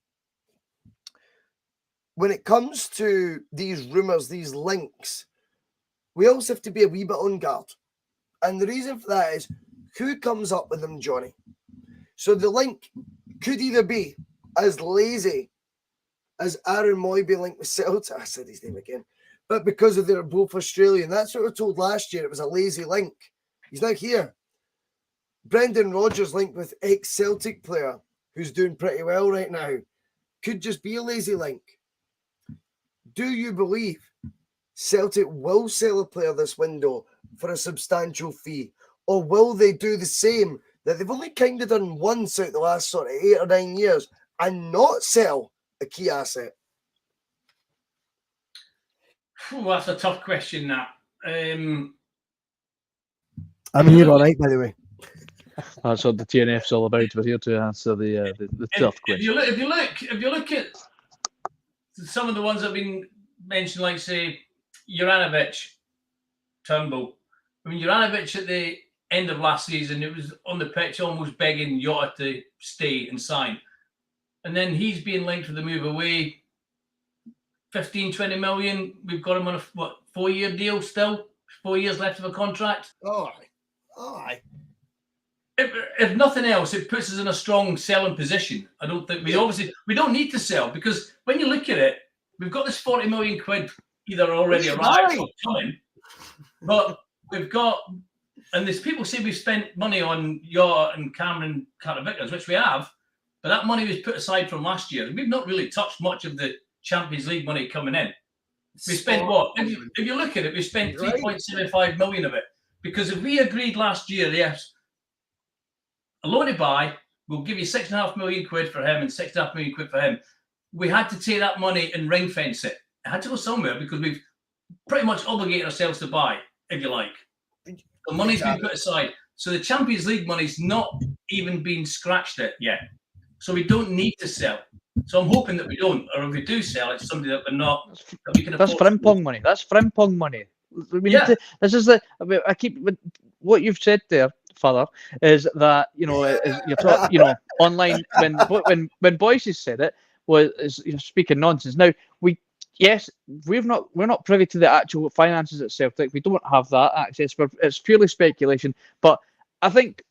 when it comes to these rumours, these links, we also have to be a wee bit on guard. And the reason for that is, who comes up with them, Johnny? So the link could either be as lazy as Aaron Moybe linked with Celtic. I said his name again. But because of they're both Australian, that's what we were told last year. It was a lazy link. He's now here. Brendan Rodgers linked with ex-Celtic player who's doing pretty well right now. Could just be a lazy link. Do you believe Celtic will sell a player this window for a substantial fee? Or will they do the same that they've only kind of done once out the last sort of 8 or 9 years and not sell a key asset? That's a tough question, that. I'm here all right, by the way. That's what the TNF's all about. We're here to answer the tough question. If you look at some of the ones that have been mentioned, like say Juranovic, Turnbull. I mean, Juranovic at the end of last season, it was on the pitch almost begging Jota to stay and sign, and then he's being linked with the move away. 15, 20 million. We've got him on a 4-year deal still. 4 years left of a contract. All right. If nothing else, it puts us in a strong selling position. I don't think we don't need to sell, because when you look at it, we've got this 40 million quid either already arrived or coming. But we've got, and there's people say we've spent money on Jota and Cameron Carter-Vickers, which we have, but that money was put aside from last year. We've not really touched much of the Champions League money coming in. We spent what? If you look at it, we spent 3.75 million of it. Because if we agreed last year, yes, a loan to buy, we'll give you 6.5 million quid for him and 6.5 million quid for him. We had to take that money and ring fence it. It had to go somewhere because we've pretty much obligated ourselves to buy, if you like. The money's been put aside. So the Champions League money's not even been scratched at yet. So we don't need to sell. So I'm hoping that we don't, or if we do sell, it's somebody that we're not. That we can That's afford. Frimpong money. That's Frimpong money. We Yeah. need to. This is the. I keep what you've said there, Father, is that you're talking, online when Bhoycie said it you're speaking nonsense. Now we're not privy to the actual finances at Celtic. We don't have that access. It's purely speculation. But I think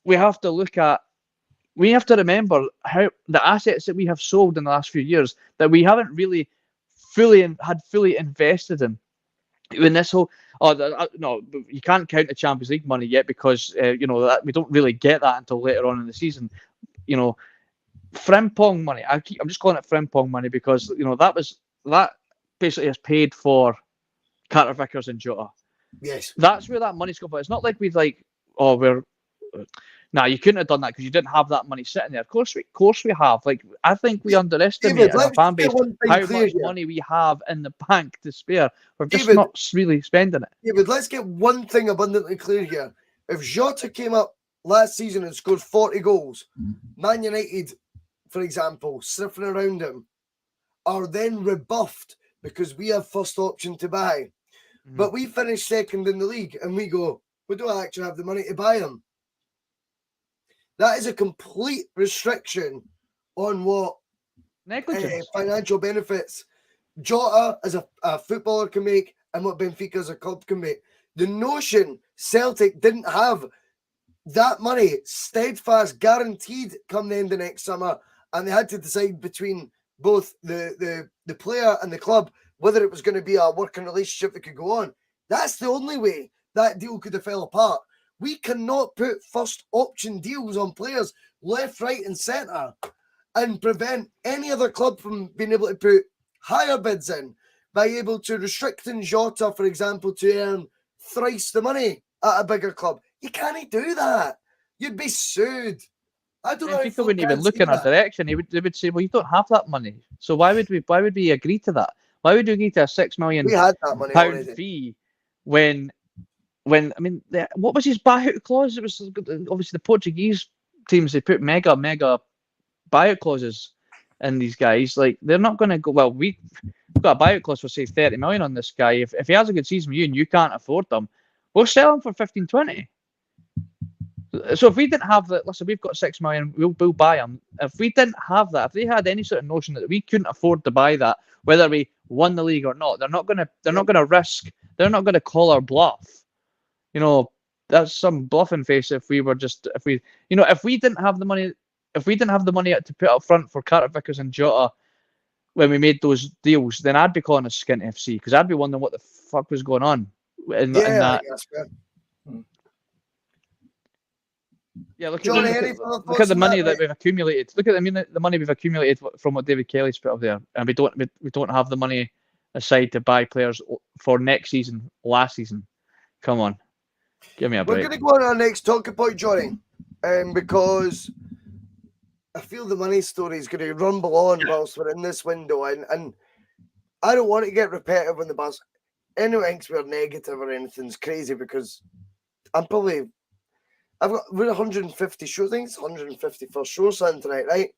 we have to remember how the assets that we have sold in the last few years that we haven't really fully invested in. When this whole no, you can't count the Champions League money yet because that we don't really get that until later on in the season. Frimpong money. I'm just calling it Frimpong money because that basically has paid for Carter Vickers and Jota. Yes, that's where that money's come from. It's not like you couldn't have done that because you didn't have that money sitting there. Of course we have. Like, I think we underestimate as a fan base how much money we have in the bank to spare. We're just not really spending it. David, let's get one thing abundantly clear here. If Jota came up last season and scored 40 goals, Man United, for example, sniffing around him, are then rebuffed because we have first option to buy. But we finish second in the league and we go, we don't actually have the money to buy him. That is a complete restriction on what financial benefits Jota as a footballer can make and what Benfica as a club can make. The notion Celtic didn't have that money steadfast guaranteed come the end of next summer, and they had to decide between both the player and the club whether it was going to be a working relationship that could go on. That's the only way that deal could have fell apart. We cannot put first option deals on players left, right, and centre and prevent any other club from being able to put higher bids in by able to restricting Jota, for example, to earn thrice the money at a bigger club. You can't do that. You'd be sued. I don't know. People wouldn't even look in our direction. They would say, "Well, you don't have that money, so why would we agree to that? Why would we agree to a £6 million fee when I mean, what was his buyout clause? It was obviously the Portuguese teams. They put mega buyout clauses in these guys. Like, they're not going to go. Well, we've got a buyout clause for say 30 million on this guy. If he has a good season with you and you can't afford them, we'll sell him for 15, 20. So if we didn't have that, listen, we've got $6 million, we'll buy him. If we didn't have that, if they had any sort of notion that we couldn't afford to buy that, whether we won the league or not, they're not going to risk. They're not going to call our bluff. That's some bluffing face. If we didn't have the money, to put up front for Carter Vickers and Jota when we made those deals, then I'd be calling us Skint FC because I'd be wondering what the fuck was going on in that. Yeah, look at the money that we've accumulated. Look at the money we've accumulated from what David Kelly's put up there, and we don't have the money aside to buy players for next season, last season. Come on, give me a break. We're going to go on our next talking point, Johnny, because I feel the money story is going to rumble on whilst we're in this window, and I don't want to get repetitive on the bus. Anyone thinks we're negative or anything's crazy because we're 150 shows. I think it's 151st show something tonight, right?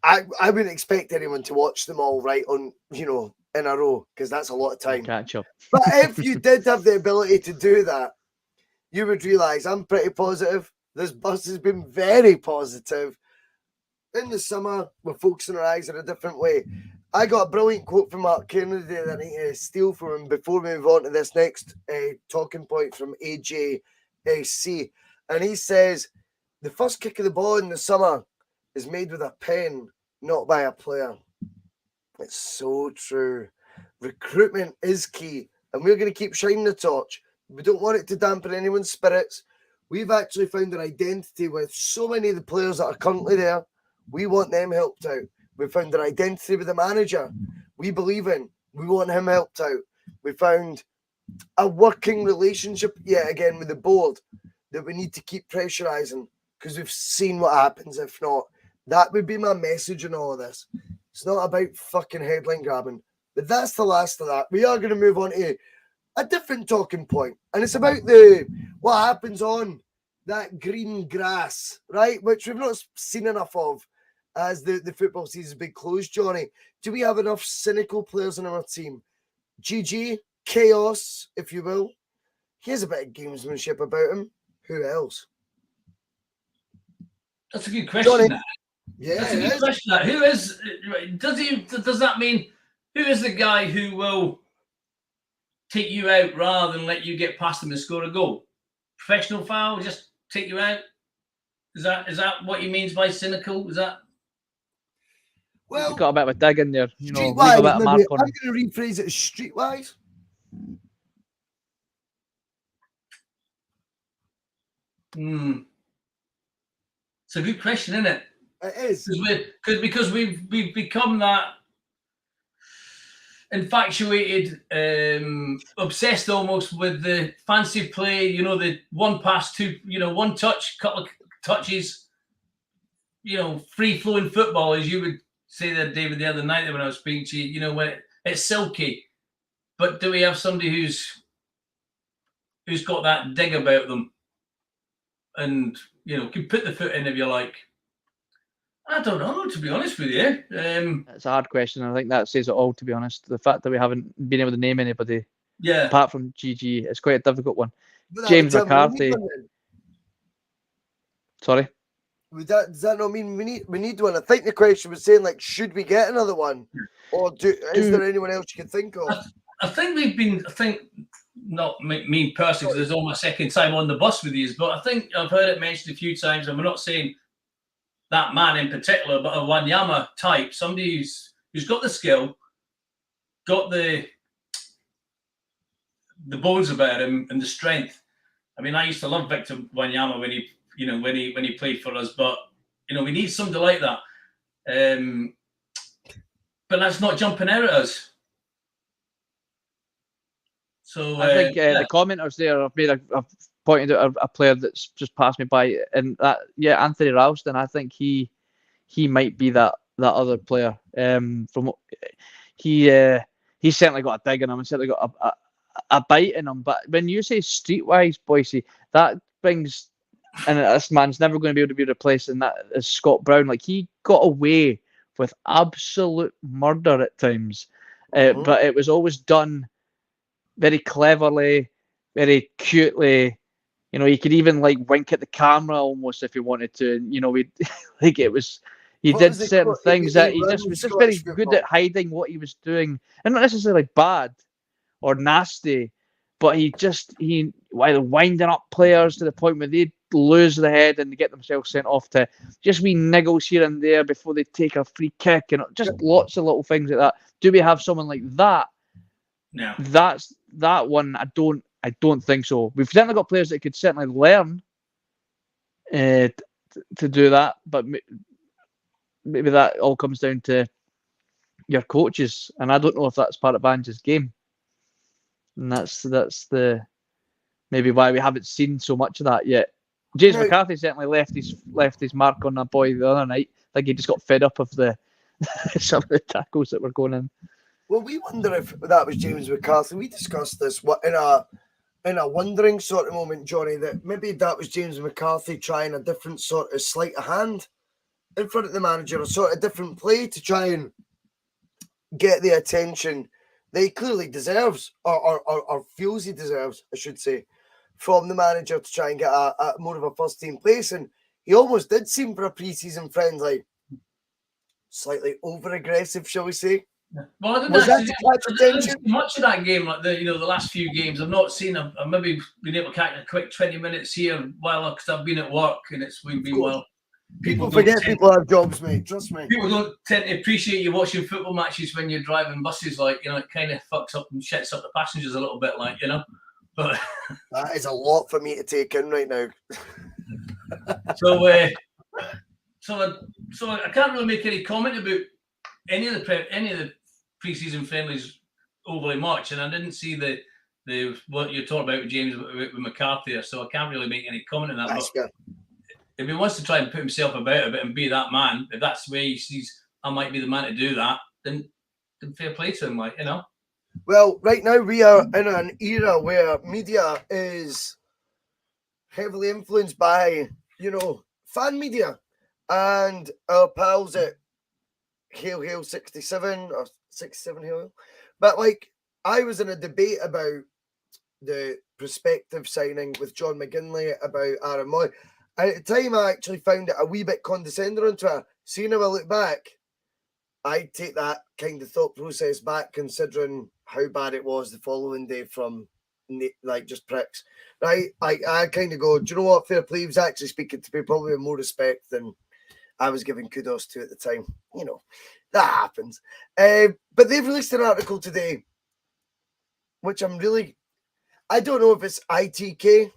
I wouldn't expect anyone to watch them all right on, in a row, because that's a lot of time. Catch up. But if you did have the ability to do that, you would realise I'm pretty positive. This bus has been very positive. In the summer, we're focusing our eyes in a different way. I got a brilliant quote from Mark Kennedy that I need to steal from him before we move on to this next talking point from AJSC. And he says, the first kick of the ball in the summer is made with a pen, not by a player. It's so true. Recruitment is key, and we're going to keep shining the torch. We don't want it to dampen anyone's spirits. We've actually found an identity with so many of the players that are currently there. We want them helped out. We found an identity with the manager we believe in. We want him helped out. We found a working relationship yet again with the board that we need to keep pressurizing because we've seen what happens if not. That would be my message in all of this. It's not about fucking headline grabbing, but that's the last of that. We are going to move on to a different talking point, and it's about what happens on that green grass, right? Which we've not seen enough of as the football season's been closed, Johnny. Do we have enough cynical players in our team? GG, chaos, if you will. He has a bit of gamesmanship about him. Who else? That's a good question. Johnny. Yeah, that's a good question. That. Who is? Does that mean who is the guy who will take you out rather than let you get past him and score a goal? Professional foul, just take you out. Is that what he means by cynical? Is that? Well, he's got a bit of a dig in there. You know, leave wise, a bit of mark on I'm going to rephrase it as streetwise. It's a good question, isn't it? It is. Because we've become that infatuated, obsessed almost with the fancy play, you know, the one pass, two, you know, one touch, couple of touches, you know, free flowing football, as you would say that, David, the other night when I was speaking to you, you know, when it's silky. But do we have somebody who's got that dig about them and, you know, can put the foot in if you like? I don't know, to be honest with you. It's a hard question. I think that says it all, to be honest. The fact that we haven't been able to name anybody apart from GG, it's quite a difficult one. James McCarthy. Sorry? Does that not mean we need one? I think the question was saying, like, should we get another one? Or is there anyone else you can think of? I think not me personally, because it's all my second time on the bus with you, but I think I've heard it mentioned a few times, and we're not saying that man in particular, but a Wanyama type, somebody who's got the skill, got the bones about him and the strength. I mean, I used to love Victor Wanyama when he played for us, but you know, we need somebody like that. But that's not jumping out at us. So I think the commenters there have pointed out a player that's just passed me by, and that Anthony Ralston. I think he might be that other player. He's certainly got a dig in him, and certainly got a bite in him. But when you say streetwise, Bhoycie, that brings, and this man's never going to be able to be replaced, and that is Scott Brown. Like, he got away with absolute murder at times, but it was always done very cleverly, very cutely. You know, he could even like wink at the camera almost if he wanted to. And, you know, he did certain things that he was just very good at hiding what he was doing, and not necessarily bad or nasty, but he either winding up players to the point where they'd lose the head and they get themselves sent off, to just wee niggles here and there before they take a free kick, and just lots of little things like that. Do we have someone like that? No. That one, I don't think so. We've certainly got players that could certainly learn to do that, but maybe that all comes down to your coaches, and I don't know if that's part of Ange's game. And that's the maybe why we haven't seen so much of that yet. James McCarthy certainly left his mark on that boy the other night. I think he just got fed up of some of the tackles that were going in. Well, we wonder if that was James McCarthy. We discussed this in a wondering sort of moment, Johnny, that maybe that was James McCarthy trying a different sort of sleight of hand in front of the manager, a sort of different play to try and get the attention that he clearly deserves, or feels he deserves, I should say, from the manager to try and get a more of a first team place. And he almost did seem, for a pre-season friend, like slightly over aggressive, shall we say? Well, I didn't see much of that game, like the last few games. I've not seen. I've maybe been able to catch a quick 20 minutes here while because I've been at work and we've been well. People forget people have jobs, mate. Trust me. People don't tend to appreciate you watching football matches when you're driving buses. Like, you know, it kind of fucks up and shits up the passengers a little bit, like, you know. But that is a lot for me to take in right now. So I can't really make any comment about any of the pre-season friendlies overly much, and I didn't see the what you're talking about with James with McCarthy, so I can't really make any comment on that. That's but if he wants to try and put himself about a bit and be that man, if that's the way he sees I might be the man to do that, then fair play to him, like, you know. Well, right now we are in an era where media is heavily influenced by, fan media and our pals at Hail 67 or 67 Hail. But like, I was in a debate about the prospective signing with John McGinley about Aaron Moy. And at the time, I actually found it a wee bit condescending on Twitter. Seeing how I look back, I take that kind of thought process back, considering how bad it was the following day from like just pricks. Right? I kind of go, do you know what? Fair play. He was actually speaking to me probably with more respect than I was giving kudos to at the time. That happens. But they've released an article today, which I don't know if it's ITK.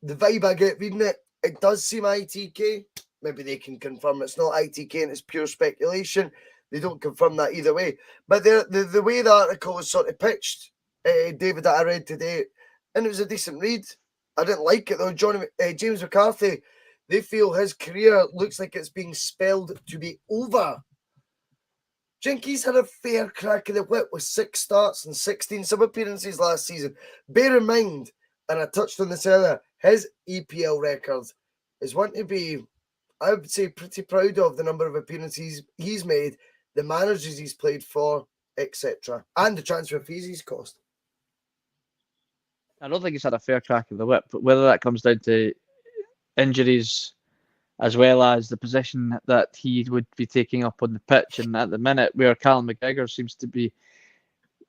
The vibe I get reading it, it does seem ITK. Maybe they can confirm it's not ITK and it's pure speculation. They don't confirm that either way. But the way the article was sort of pitched, David, that I read today, and it was a decent read. I didn't like it though. James McCarthy, they feel his career looks like it's being spelled to be over. Jinky's had a fair crack of the whip with 6 starts and 16 sub-appearances last season. Bear in mind, and I touched on this earlier, his EPL record is one to be, I would say, pretty proud of the number of appearances he's made, the managers he's played for, etc., and the transfer fees he's cost. I don't think he's had a fair crack of the whip, but whether that comes down to injuries as well as the position that he would be taking up on the pitch, and at the minute where Callum McGregor seems to be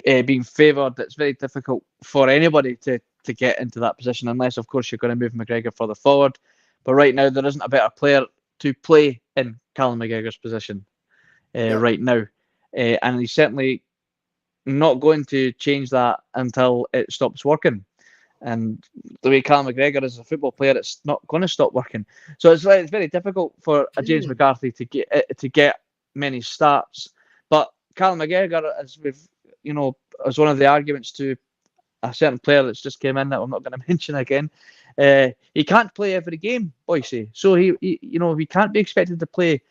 being favoured, it's very difficult for anybody to get into that position, unless, of course, you're going to move McGregor further forward. But right now, there isn't a better player to play in Callum McGregor's position right now. And he's certainly not going to change that until it stops working. And the way Callum McGregor is a football player, it's not going to stop working. So it's very difficult for a James McCarthy to get many starts. But Callum McGregor, as one of the arguments to a certain player that's just came in that I'm not going to mention again, he can't play every game, Bhoycie. So he can't be expected to play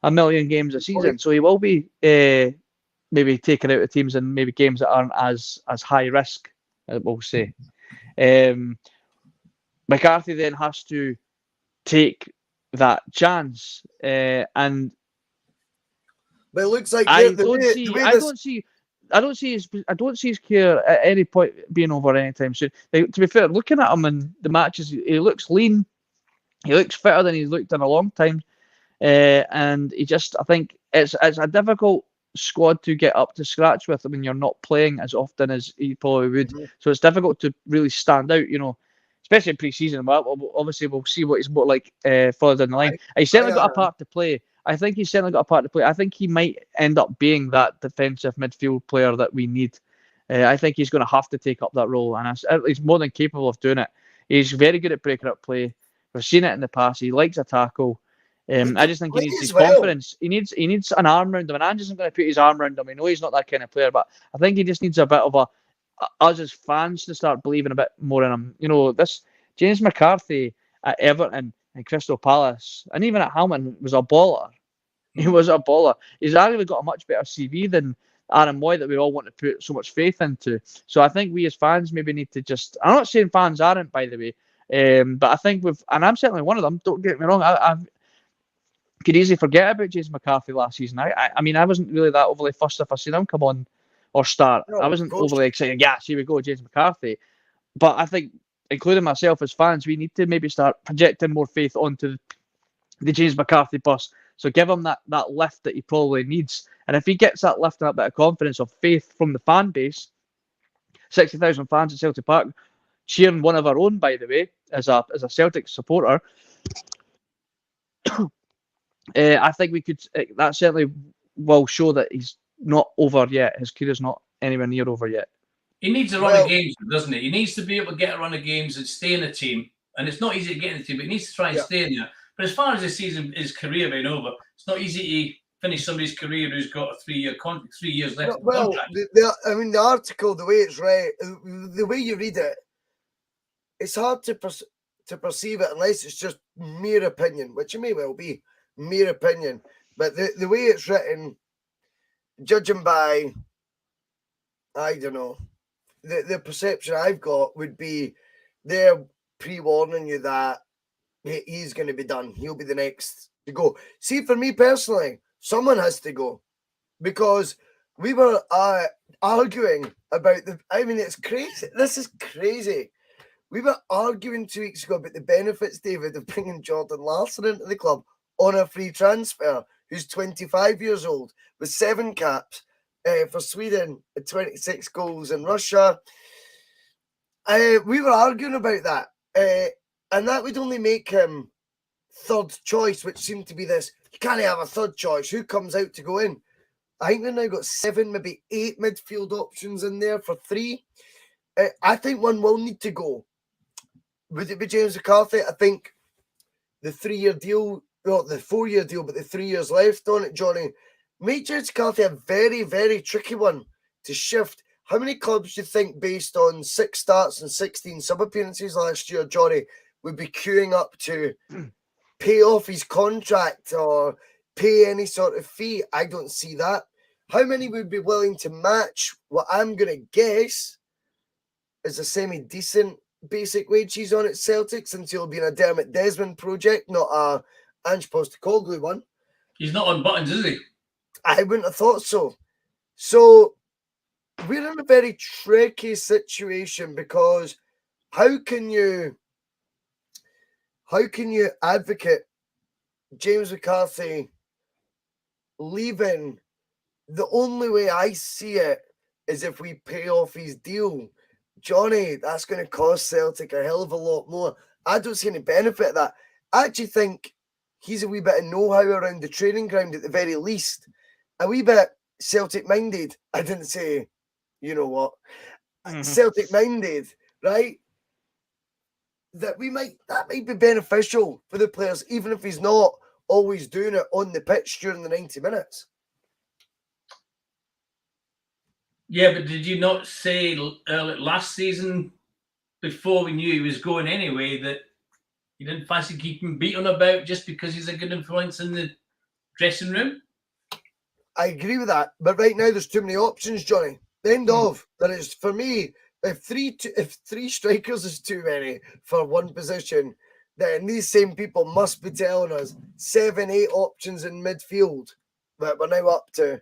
a million games a season. So he will be maybe taken out of teams and maybe games that aren't as high risk, we'll say. McCarthy then has to take that chance, and but it looks like I don't see his career at any point being over anytime soon. To be fair, looking at him in the matches, he looks lean, he looks fitter than he's looked in a long time, and I think it's a difficult squad to get up to scratch with when you're not playing as often as he probably would. So it's difficult to really stand out, especially in pre-season. Well, obviously, we'll see what he's more like further down the line. He's certainly got a part to play. I think he's certainly got a part to play. I think he might end up being that defensive midfield player that we need. I think he's going to have to take up that role, and he's more than capable of doing it. He's very good at breaking up play. We've seen it in the past. He likes a tackle. I just think he needs his confidence. He needs an arm around him, and Ange isn't going to put his arm around him. I know he's not that kind of player, but I think he just needs a bit of us as fans to start believing a bit more in him. This James McCarthy at Everton and Crystal Palace, and even at Hamilton, was a baller. He was a baller. He's actually got a much better CV than Aaron Moy that we all want to put so much faith into. So I think we as fans maybe need to just. I'm not saying fans aren't, by the way, but I think and I'm certainly one of them. Don't get me wrong. I could easily forget about James McCarthy last season. I mean, I wasn't really that overly fussed if I seen him come on or start. I wasn't overly excited. Yes, here we go, James McCarthy. But I think, including myself as fans, we need to maybe start projecting more faith onto the James McCarthy bus. So give him that lift that he probably needs. And if he gets that lift and that bit of confidence or faith from the fan base, 60,000 fans at Celtic Park, cheering one of our own, by the way, as a Celtic supporter, I think we could. That certainly will show that he's not over yet. His career's not anywhere near over yet. He needs a run of games, doesn't he? He needs to be able to get a run of games and stay in the team. And it's not easy to get in the team, but he needs to try and stay in there. But as far as his career being over, it's not easy to finish somebody's career who's got a 3 years left. Well, the article, the way it's read, the way you read it, it's hard to perceive it unless it's just mere opinion, which it may well be. Mere opinion, but the way it's written, judging by, I don't know, the perception I've got would be they're pre-warning you that he's going to be done. He'll be the next to go. See, for me personally, someone has to go because we were arguing about it's crazy. This is crazy. We were arguing 2 weeks ago about the benefits, David, of bringing Jordan Larsson into the club on a free transfer, who's 25 years old, with 7 caps for Sweden, 26 goals in Russia. We were arguing about that. And that would only make him third choice, which seemed to be this. You can't have a third choice. Who comes out to go in? I think we've now got 7, maybe 8 midfield options in there for 3. I think one will need to go. Would it be James McCarthy? I think the 3-year deal, not the 4-year deal, but the 3 years left on it, Johnny, make James McCarthy a very, very tricky one to shift. How many clubs do you think, based on 6 starts and 16 sub-appearances last year, Johnny, would be queuing up to pay off his contract or pay any sort of fee? I don't see that. How many would be willing to match what I'm going to guess is a semi-decent basic wage he's on at Celtic, since he'll be in a Dermot Desmond project, not a Ange Postecoglou one? He's not on buttons, is he? I wouldn't have thought so. So we're in a very tricky situation because how can you advocate James McCarthy leaving? The only way I see it is if we pay off his deal. Johnny, that's going to cost Celtic a hell of a lot more. I don't see any benefit of that. I actually think he's a wee bit of know-how around the training ground at the very least. A wee bit Celtic-minded. I didn't say, you know what, Celtic-minded, right? That might be beneficial for the players, even if he's not always doing it on the pitch during the 90 minutes. Yeah, but did you not say last season, before we knew he was going anyway, that you didn't fancy keeping beating about just because he's a good influence in the dressing room? I agree with that, but right now there's too many options, Johnny. The end of that is, for me, if three strikers is too many for one position, then these same people must be telling us 7, 8 options in midfield that we're now up to.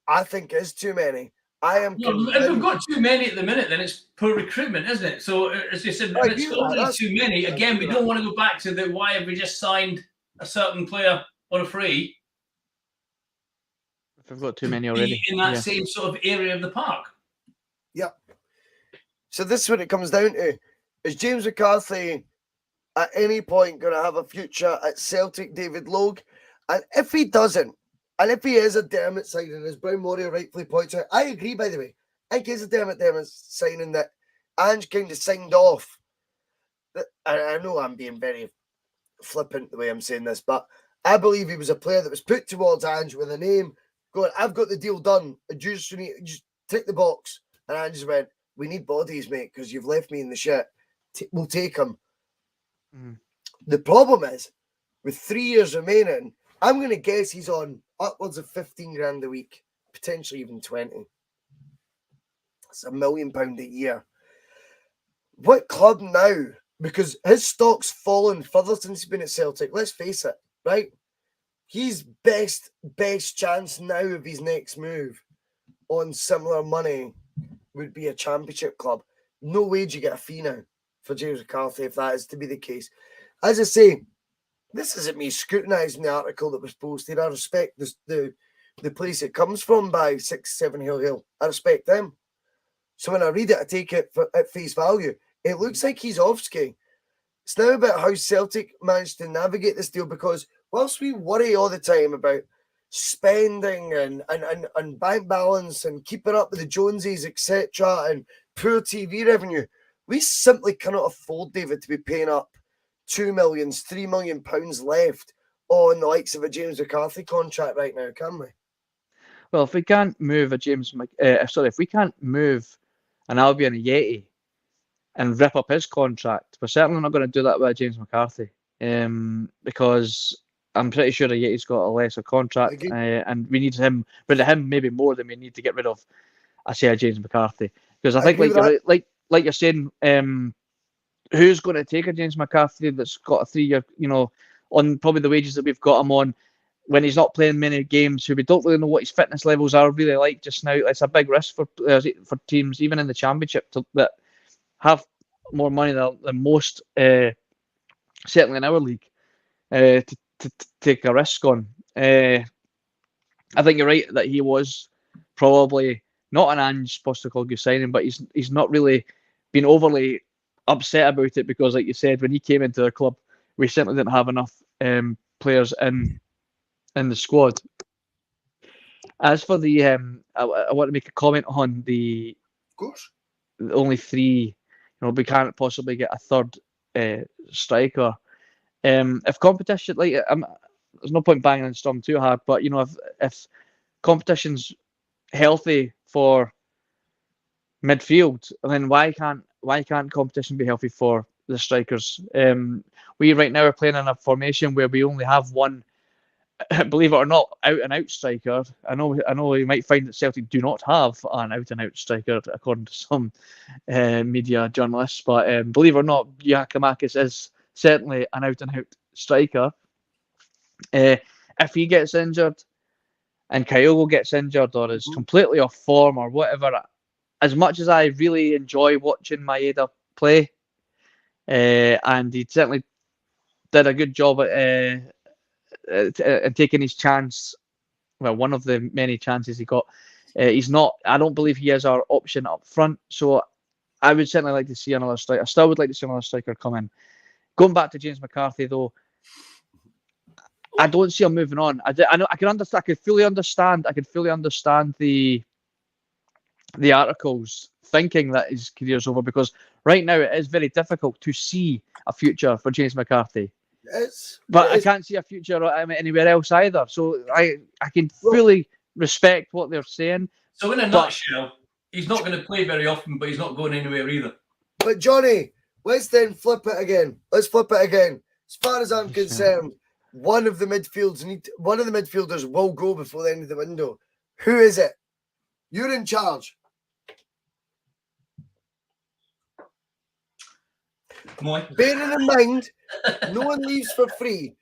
I think is too many. If we've got too many at the minute, then it's poor recruitment, isn't it? So, as you said, if it's already too many, again, we don't want to go back to the why have we just signed a certain player on a free? If we've got too many already. In that same sort of area of the park. Yep. So this is what it comes down to. Is James McCarthy at any point going to have a future at Celtic, David Logue? And if he doesn't, and if he is a Dermot signing, as Brown Murray rightfully points out, I agree, by the way. I think he's a Dermot signing that Ange kind of signed off. I know I'm being very flippant the way I'm saying this, but I believe he was a player that was put towards Ange with a name, going, I've got the deal done. Just tick the box. And Ange went, we need bodies, mate, because you've left me in the shit. We'll take him. The problem is, with 3 years remaining, I'm going to guess he's on upwards of 15 grand a week, potentially even 20. That's £1 million a year. What club now? Because his stock's fallen further since he's been at Celtic. Let's face it, right? His best chance now of his next move on similar money would be a championship club. No way do you get a fee now for James McCarthy if that is to be the case. As I say, this isn't me scrutinising the article that was posted. I respect the place it comes from by 6-7 Hill. I respect them. So when I read it, I take it at face value. It looks like he's off ski. It's now about how Celtic managed to navigate this deal, because whilst we worry all the time about spending and bank balance and keeping up with the Joneses, etc., and poor TV revenue, we simply cannot afford, David, to be paying up £2 million, £3 million left on the likes of a James McCarthy contract right now, can we? Well, if we can't move if we can't move an Albion Yeti and rip up his contract, we're certainly not going to do that with James McCarthy, because I'm pretty sure Yeti's got a lesser contract, and we need him, rid of him maybe more than we need to get rid of, James McCarthy, because I think like you're saying, who's going to take a James McCarthy that's got a 3-year, on probably the wages that we've got him on, when he's not playing many games, who we don't really know what his fitness levels are really like just now. It's a big risk for teams, even in the Championship, that have more money than most, certainly in our league, to take a risk on. I think you're right that he was probably not an Ange Postecoglou signing, but he's not really been overly upset about it, because, like you said, when he came into the club, we certainly didn't have enough players in the squad. As for the, I want to make a comment on the, of course, only 3. We can't possibly get a third striker. If competition, there's no point banging on Storm too hard, but if competition's healthy for midfield, then why can't competition be healthy for the strikers? We right now are playing in a formation where we only have one, believe it or not, out and out striker. I know you might find that Celtic do not have an out and out striker, according to some media journalists, but believe it or not, Giakoumakis is certainly an out and out striker. If he gets injured and Kyogo gets injured or is completely off form or whatever, as much as I really enjoy watching Maeda play, and he certainly did a good job at taking his chance, well, one of the many chances he got, I don't believe he is our option up front, so I would certainly like to see another striker. I still would like to see another striker come in. Going back to James McCarthy, though, I don't see him moving on. I know I can understand. I can fully understand the articles thinking that his career's over, because right now it is very difficult to see a future for James McCarthy. I can't see a future anywhere else either. So I can fully respect what they're saying. So in a nutshell, he's not going to play very often, but he's not going anywhere either. But Johnny, let's then flip it again. Let's flip it again. As far as I'm concerned, one of the midfielders will go before the end of the window. Who is it? You're in charge. Bearing in mind, no one leaves for free.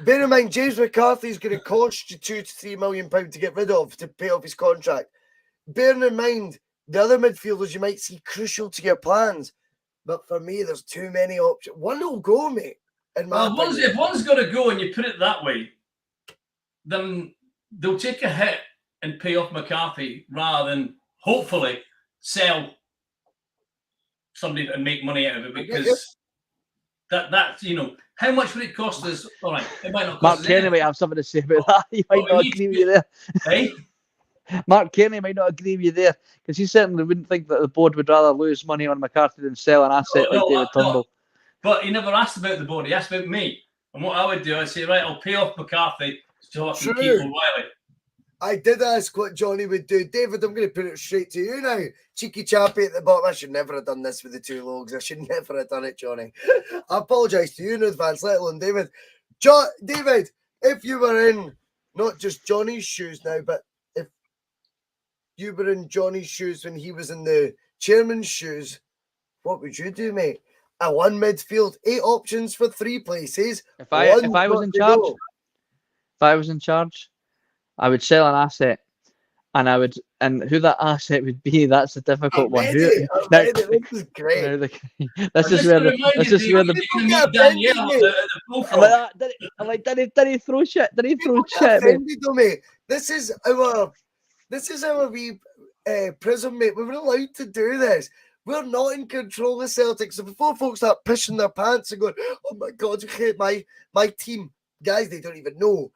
Bear in mind, James McCarthy is going to cost you £2 to £3 million to get rid of, to pay off his contract. Bearing in mind, the other midfielders you might see crucial to your plans. But for me, there's too many options. One will go, mate. If one's got to go and you put it that way, then they'll take a hit and pay off McCarthy rather than hopefully sell somebody and make money out of it, because that's how much would it cost us? All right, it might not cost Mark us Kenny might have something to say about that. He might not agree with you there. Hey? Mark Kenny might not agree with you there, because he certainly wouldn't think that the board would rather lose money on McCarthy than sell an asset like David Turnbull. But he never asked about the board. He asked about me. And what I would do, I'd say, right, I'll pay off McCarthy so I can keep O'Reilly. I did ask what Johnny would do. David, I'm going to put it straight to you now. Cheeky chappy at the bottom. I should never have done this with the two logs. I should never have done it, Johnny. I apologise to you in advance, let alone David. David, if you were in not just Johnny's shoes now, but if you were in Johnny's shoes when he was in the chairman's shoes, what would you do, mate? A one midfield, 8 options for 3 places. If I was in charge, I would sell an asset, and who that asset would be, that's the difficult one. This is great. This is where the did he throw shit? Did he throw shit? Mate? This is our wee prism, mate. We were allowed to do this. We're not in control of Celtic. So before folks start pissing their pants and going, oh my God, you hate my team. Guys, they don't even know.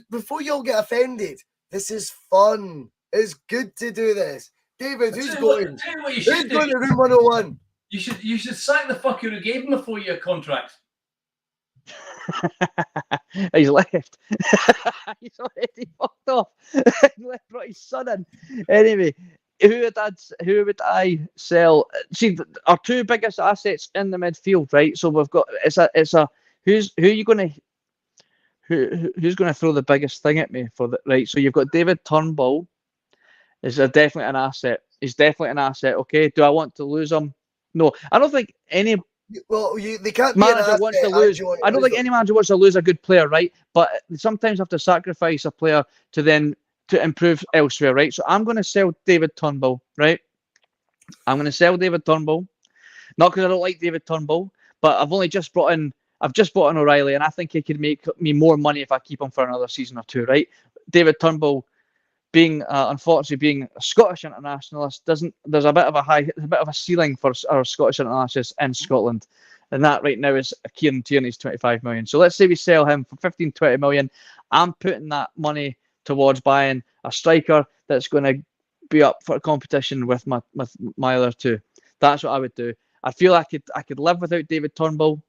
Before you all get offended, this is fun. It's good to do this. David, who's going? Who's going to room 101? You should sack the fucker who gave him a 4-year contract. He's left. He's already fucked off. Left, brought his son in. Anyway, who would I sell? See, our 2 biggest assets in the midfield, right? So we've got who's going to throw the biggest thing at me for the right? So you've got David Turnbull. Is definitely an asset. He's definitely an asset. Okay. Do I want to lose him? No, I don't think any Well, they can't be manager wants to lose. I don't think any manager wants to lose a good player, right? But sometimes have to sacrifice a player to improve elsewhere, right? So I'm going to sell David Turnbull, right? I'm going to sell David Turnbull, not because I don't like David Turnbull, but I've just brought in O'Reilly, and I think he could make me more money if I keep him for another season or two, right? David Turnbull, unfortunately being a Scottish internationalist, there's a bit of a ceiling for our Scottish internationalists in Scotland, and that right now is Kieran Tierney's 25 million. So let's say we sell him for 15-20 million. I'm putting that money towards buying a striker that's going to be up for a competition with my other two. That's what I would do. I feel I could live without David Turnbull.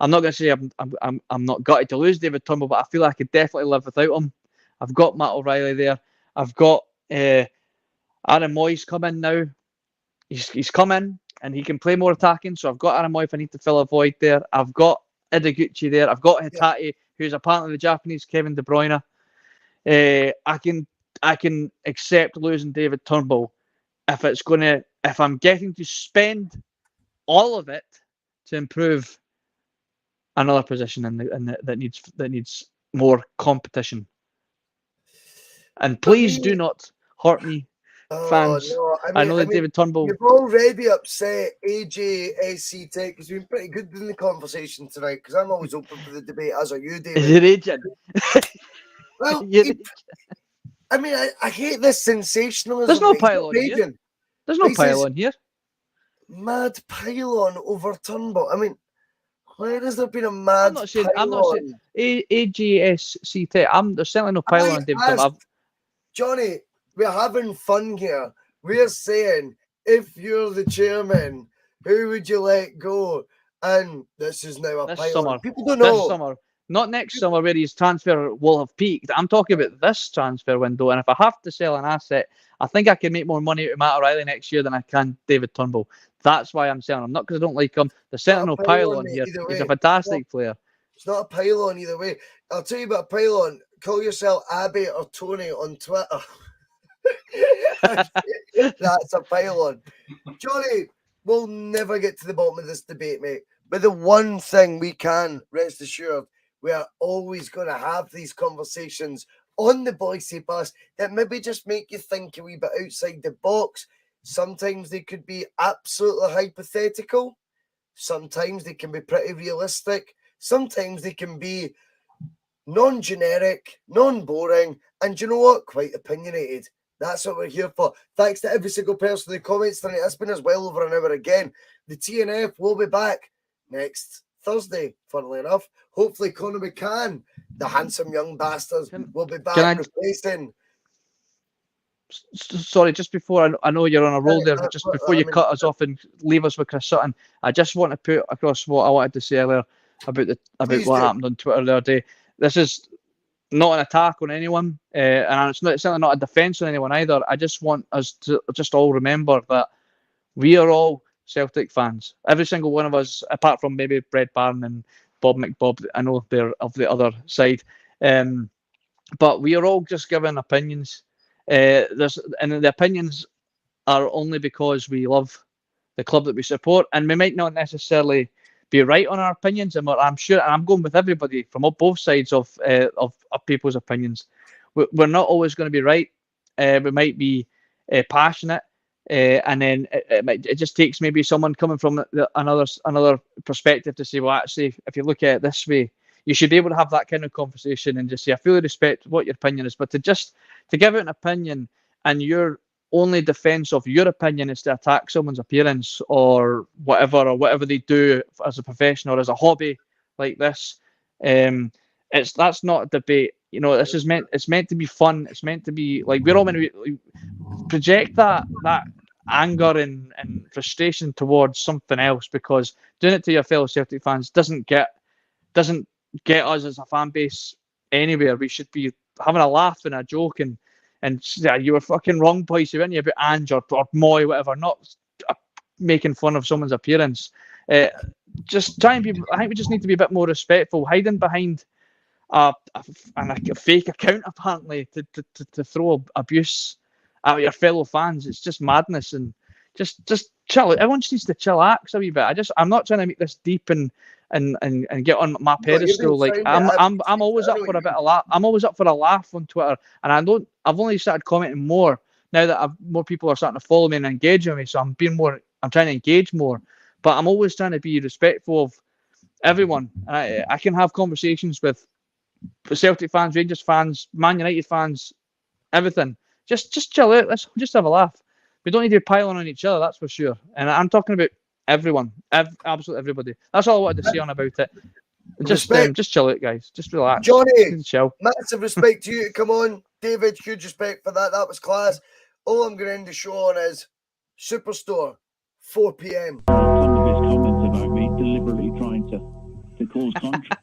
I'm not going to say I'm not gutted to lose David Turnbull, but I feel I could definitely live without him. I've got Matt O'Reilly there. I've got Aaron Moyes come in now. He's come in and he can play more attacking. So I've got Aaron Moyes if I need to fill a void there. I've got Ideguchi there. I've got Hitati, who's apparently the Japanese Kevin De Bruyne. I can accept losing David Turnbull if I'm getting to spend all of it to improve another position that needs more competition. And please do not hurt me, fans. No. I know that David Turnbull. You've already upset AJSC Tech because we've been pretty good in the conversation tonight. Because I'm always open for the debate, as are you, David. You're raging. Well, I hate this sensationalism. There's no pylon here. There's no pylon here. Mad pylon over Turnbull. I mean, where has there been a mad pylon? I'm not saying AJSC Tech. There's certainly no pylon on David Turnbull. Johnny, we're having fun here. We're saying, if you're the chairman, who would you let go? And this is now a pylon. Summer. People don't know. This summer. Not next summer where his transfer will have peaked. I'm talking about this transfer window. And if I have to sell an asset, I think I can make more money out of Matt O'Reilly next year than I can David Turnbull. That's why I'm selling him. Not because I don't like him. There's certainly no pylon here. He's a fantastic player. It's not a pylon either way. I'll tell you about a pylon. Call yourself Abby or Tony on Twitter. That's a pylon. Johnny, we'll never get to the bottom of this debate, mate. But the one thing we can, rest assured, we are always going to have these conversations on the Bhoycie bus that maybe just make you think a wee bit outside the box. Sometimes they could be absolutely hypothetical. Sometimes they can be pretty realistic. Sometimes they can be non-generic, non-boring, and you know what? Quite opinionated. That's what we're here for. Thanks to every single person in the comments tonight. It's been as well over an hour again. The TNF will be back next Thursday, funnily enough. Hopefully Conor McCann, the handsome young bastard, will be back replacing. Sorry, just before, I know you're on a roll there, but just before you cut us off and leave us with Chris Sutton, I just want to put across what I wanted to say earlier about what happened on Twitter the other day. This is not an attack on anyone, and it's certainly not a defence on anyone either. I just want us to just all remember that we are all Celtic fans. Every single one of us, apart from maybe Brett Barron and Bob McBob, I know they're of the other side, but we are all just giving opinions. And the opinions are only because we love the club that we support, and we might not necessarily be right on our opinions. And I'm sure, and I'm going with everybody from both sides of people's opinions. We're not always going to be right. We might be passionate, and then it just takes maybe someone coming from another perspective to say, well, actually, if you look at it this way, you should be able to have that kind of conversation and just say, I fully respect what your opinion is, but to give out an opinion and your only defense of your opinion is to attack someone's appearance or whatever they do as a profession or as a hobby like this, that's not a debate. You know, it's meant to be fun. It's meant to be like we're all meant to project that anger and frustration towards something else, because doing it to your fellow Celtic fans doesn't get us as a fan base anywhere. We should be having a laugh and a joke and yeah, you were fucking wrong, Bhoycie, weren't you, about Ange or Moy, whatever, not making fun of someone's appearance. Just try and be. I think we just need to be a bit more respectful. Hiding behind a fake account apparently to throw abuse at your fellow fans, it's just madness. And just chill. Everyone just needs to chillax a wee bit. I'm not trying to make this deep and get on my pedestal. Like I'm always up for a bit of laugh. I'm always up for a laugh on Twitter, and I've only started commenting more now that more people are starting to follow me and engage with me. So I'm trying to engage more, but I'm always trying to be respectful of everyone. And I can have conversations with Celtic fans, Rangers fans, Man United fans, everything. Just chill out. Let's just have a laugh. We don't need to be piling on each other, that's for sure. And I'm talking about everyone, absolutely everybody. That's all I wanted to say on about it. Just chill out, guys. Just relax. Johnny, chill. Massive respect to you to come on. David, huge respect for that. That was class. All I'm going to end the show on is Superstore, 4 p.m. Some of his comments about me deliberately trying to cause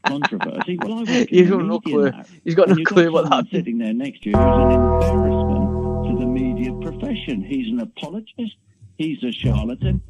controversy. Well, I work He's got no clue. He's got no clue what that. Sitting there next to you who's an embarrassment to the media profession. He's an apologist. He's a charlatan.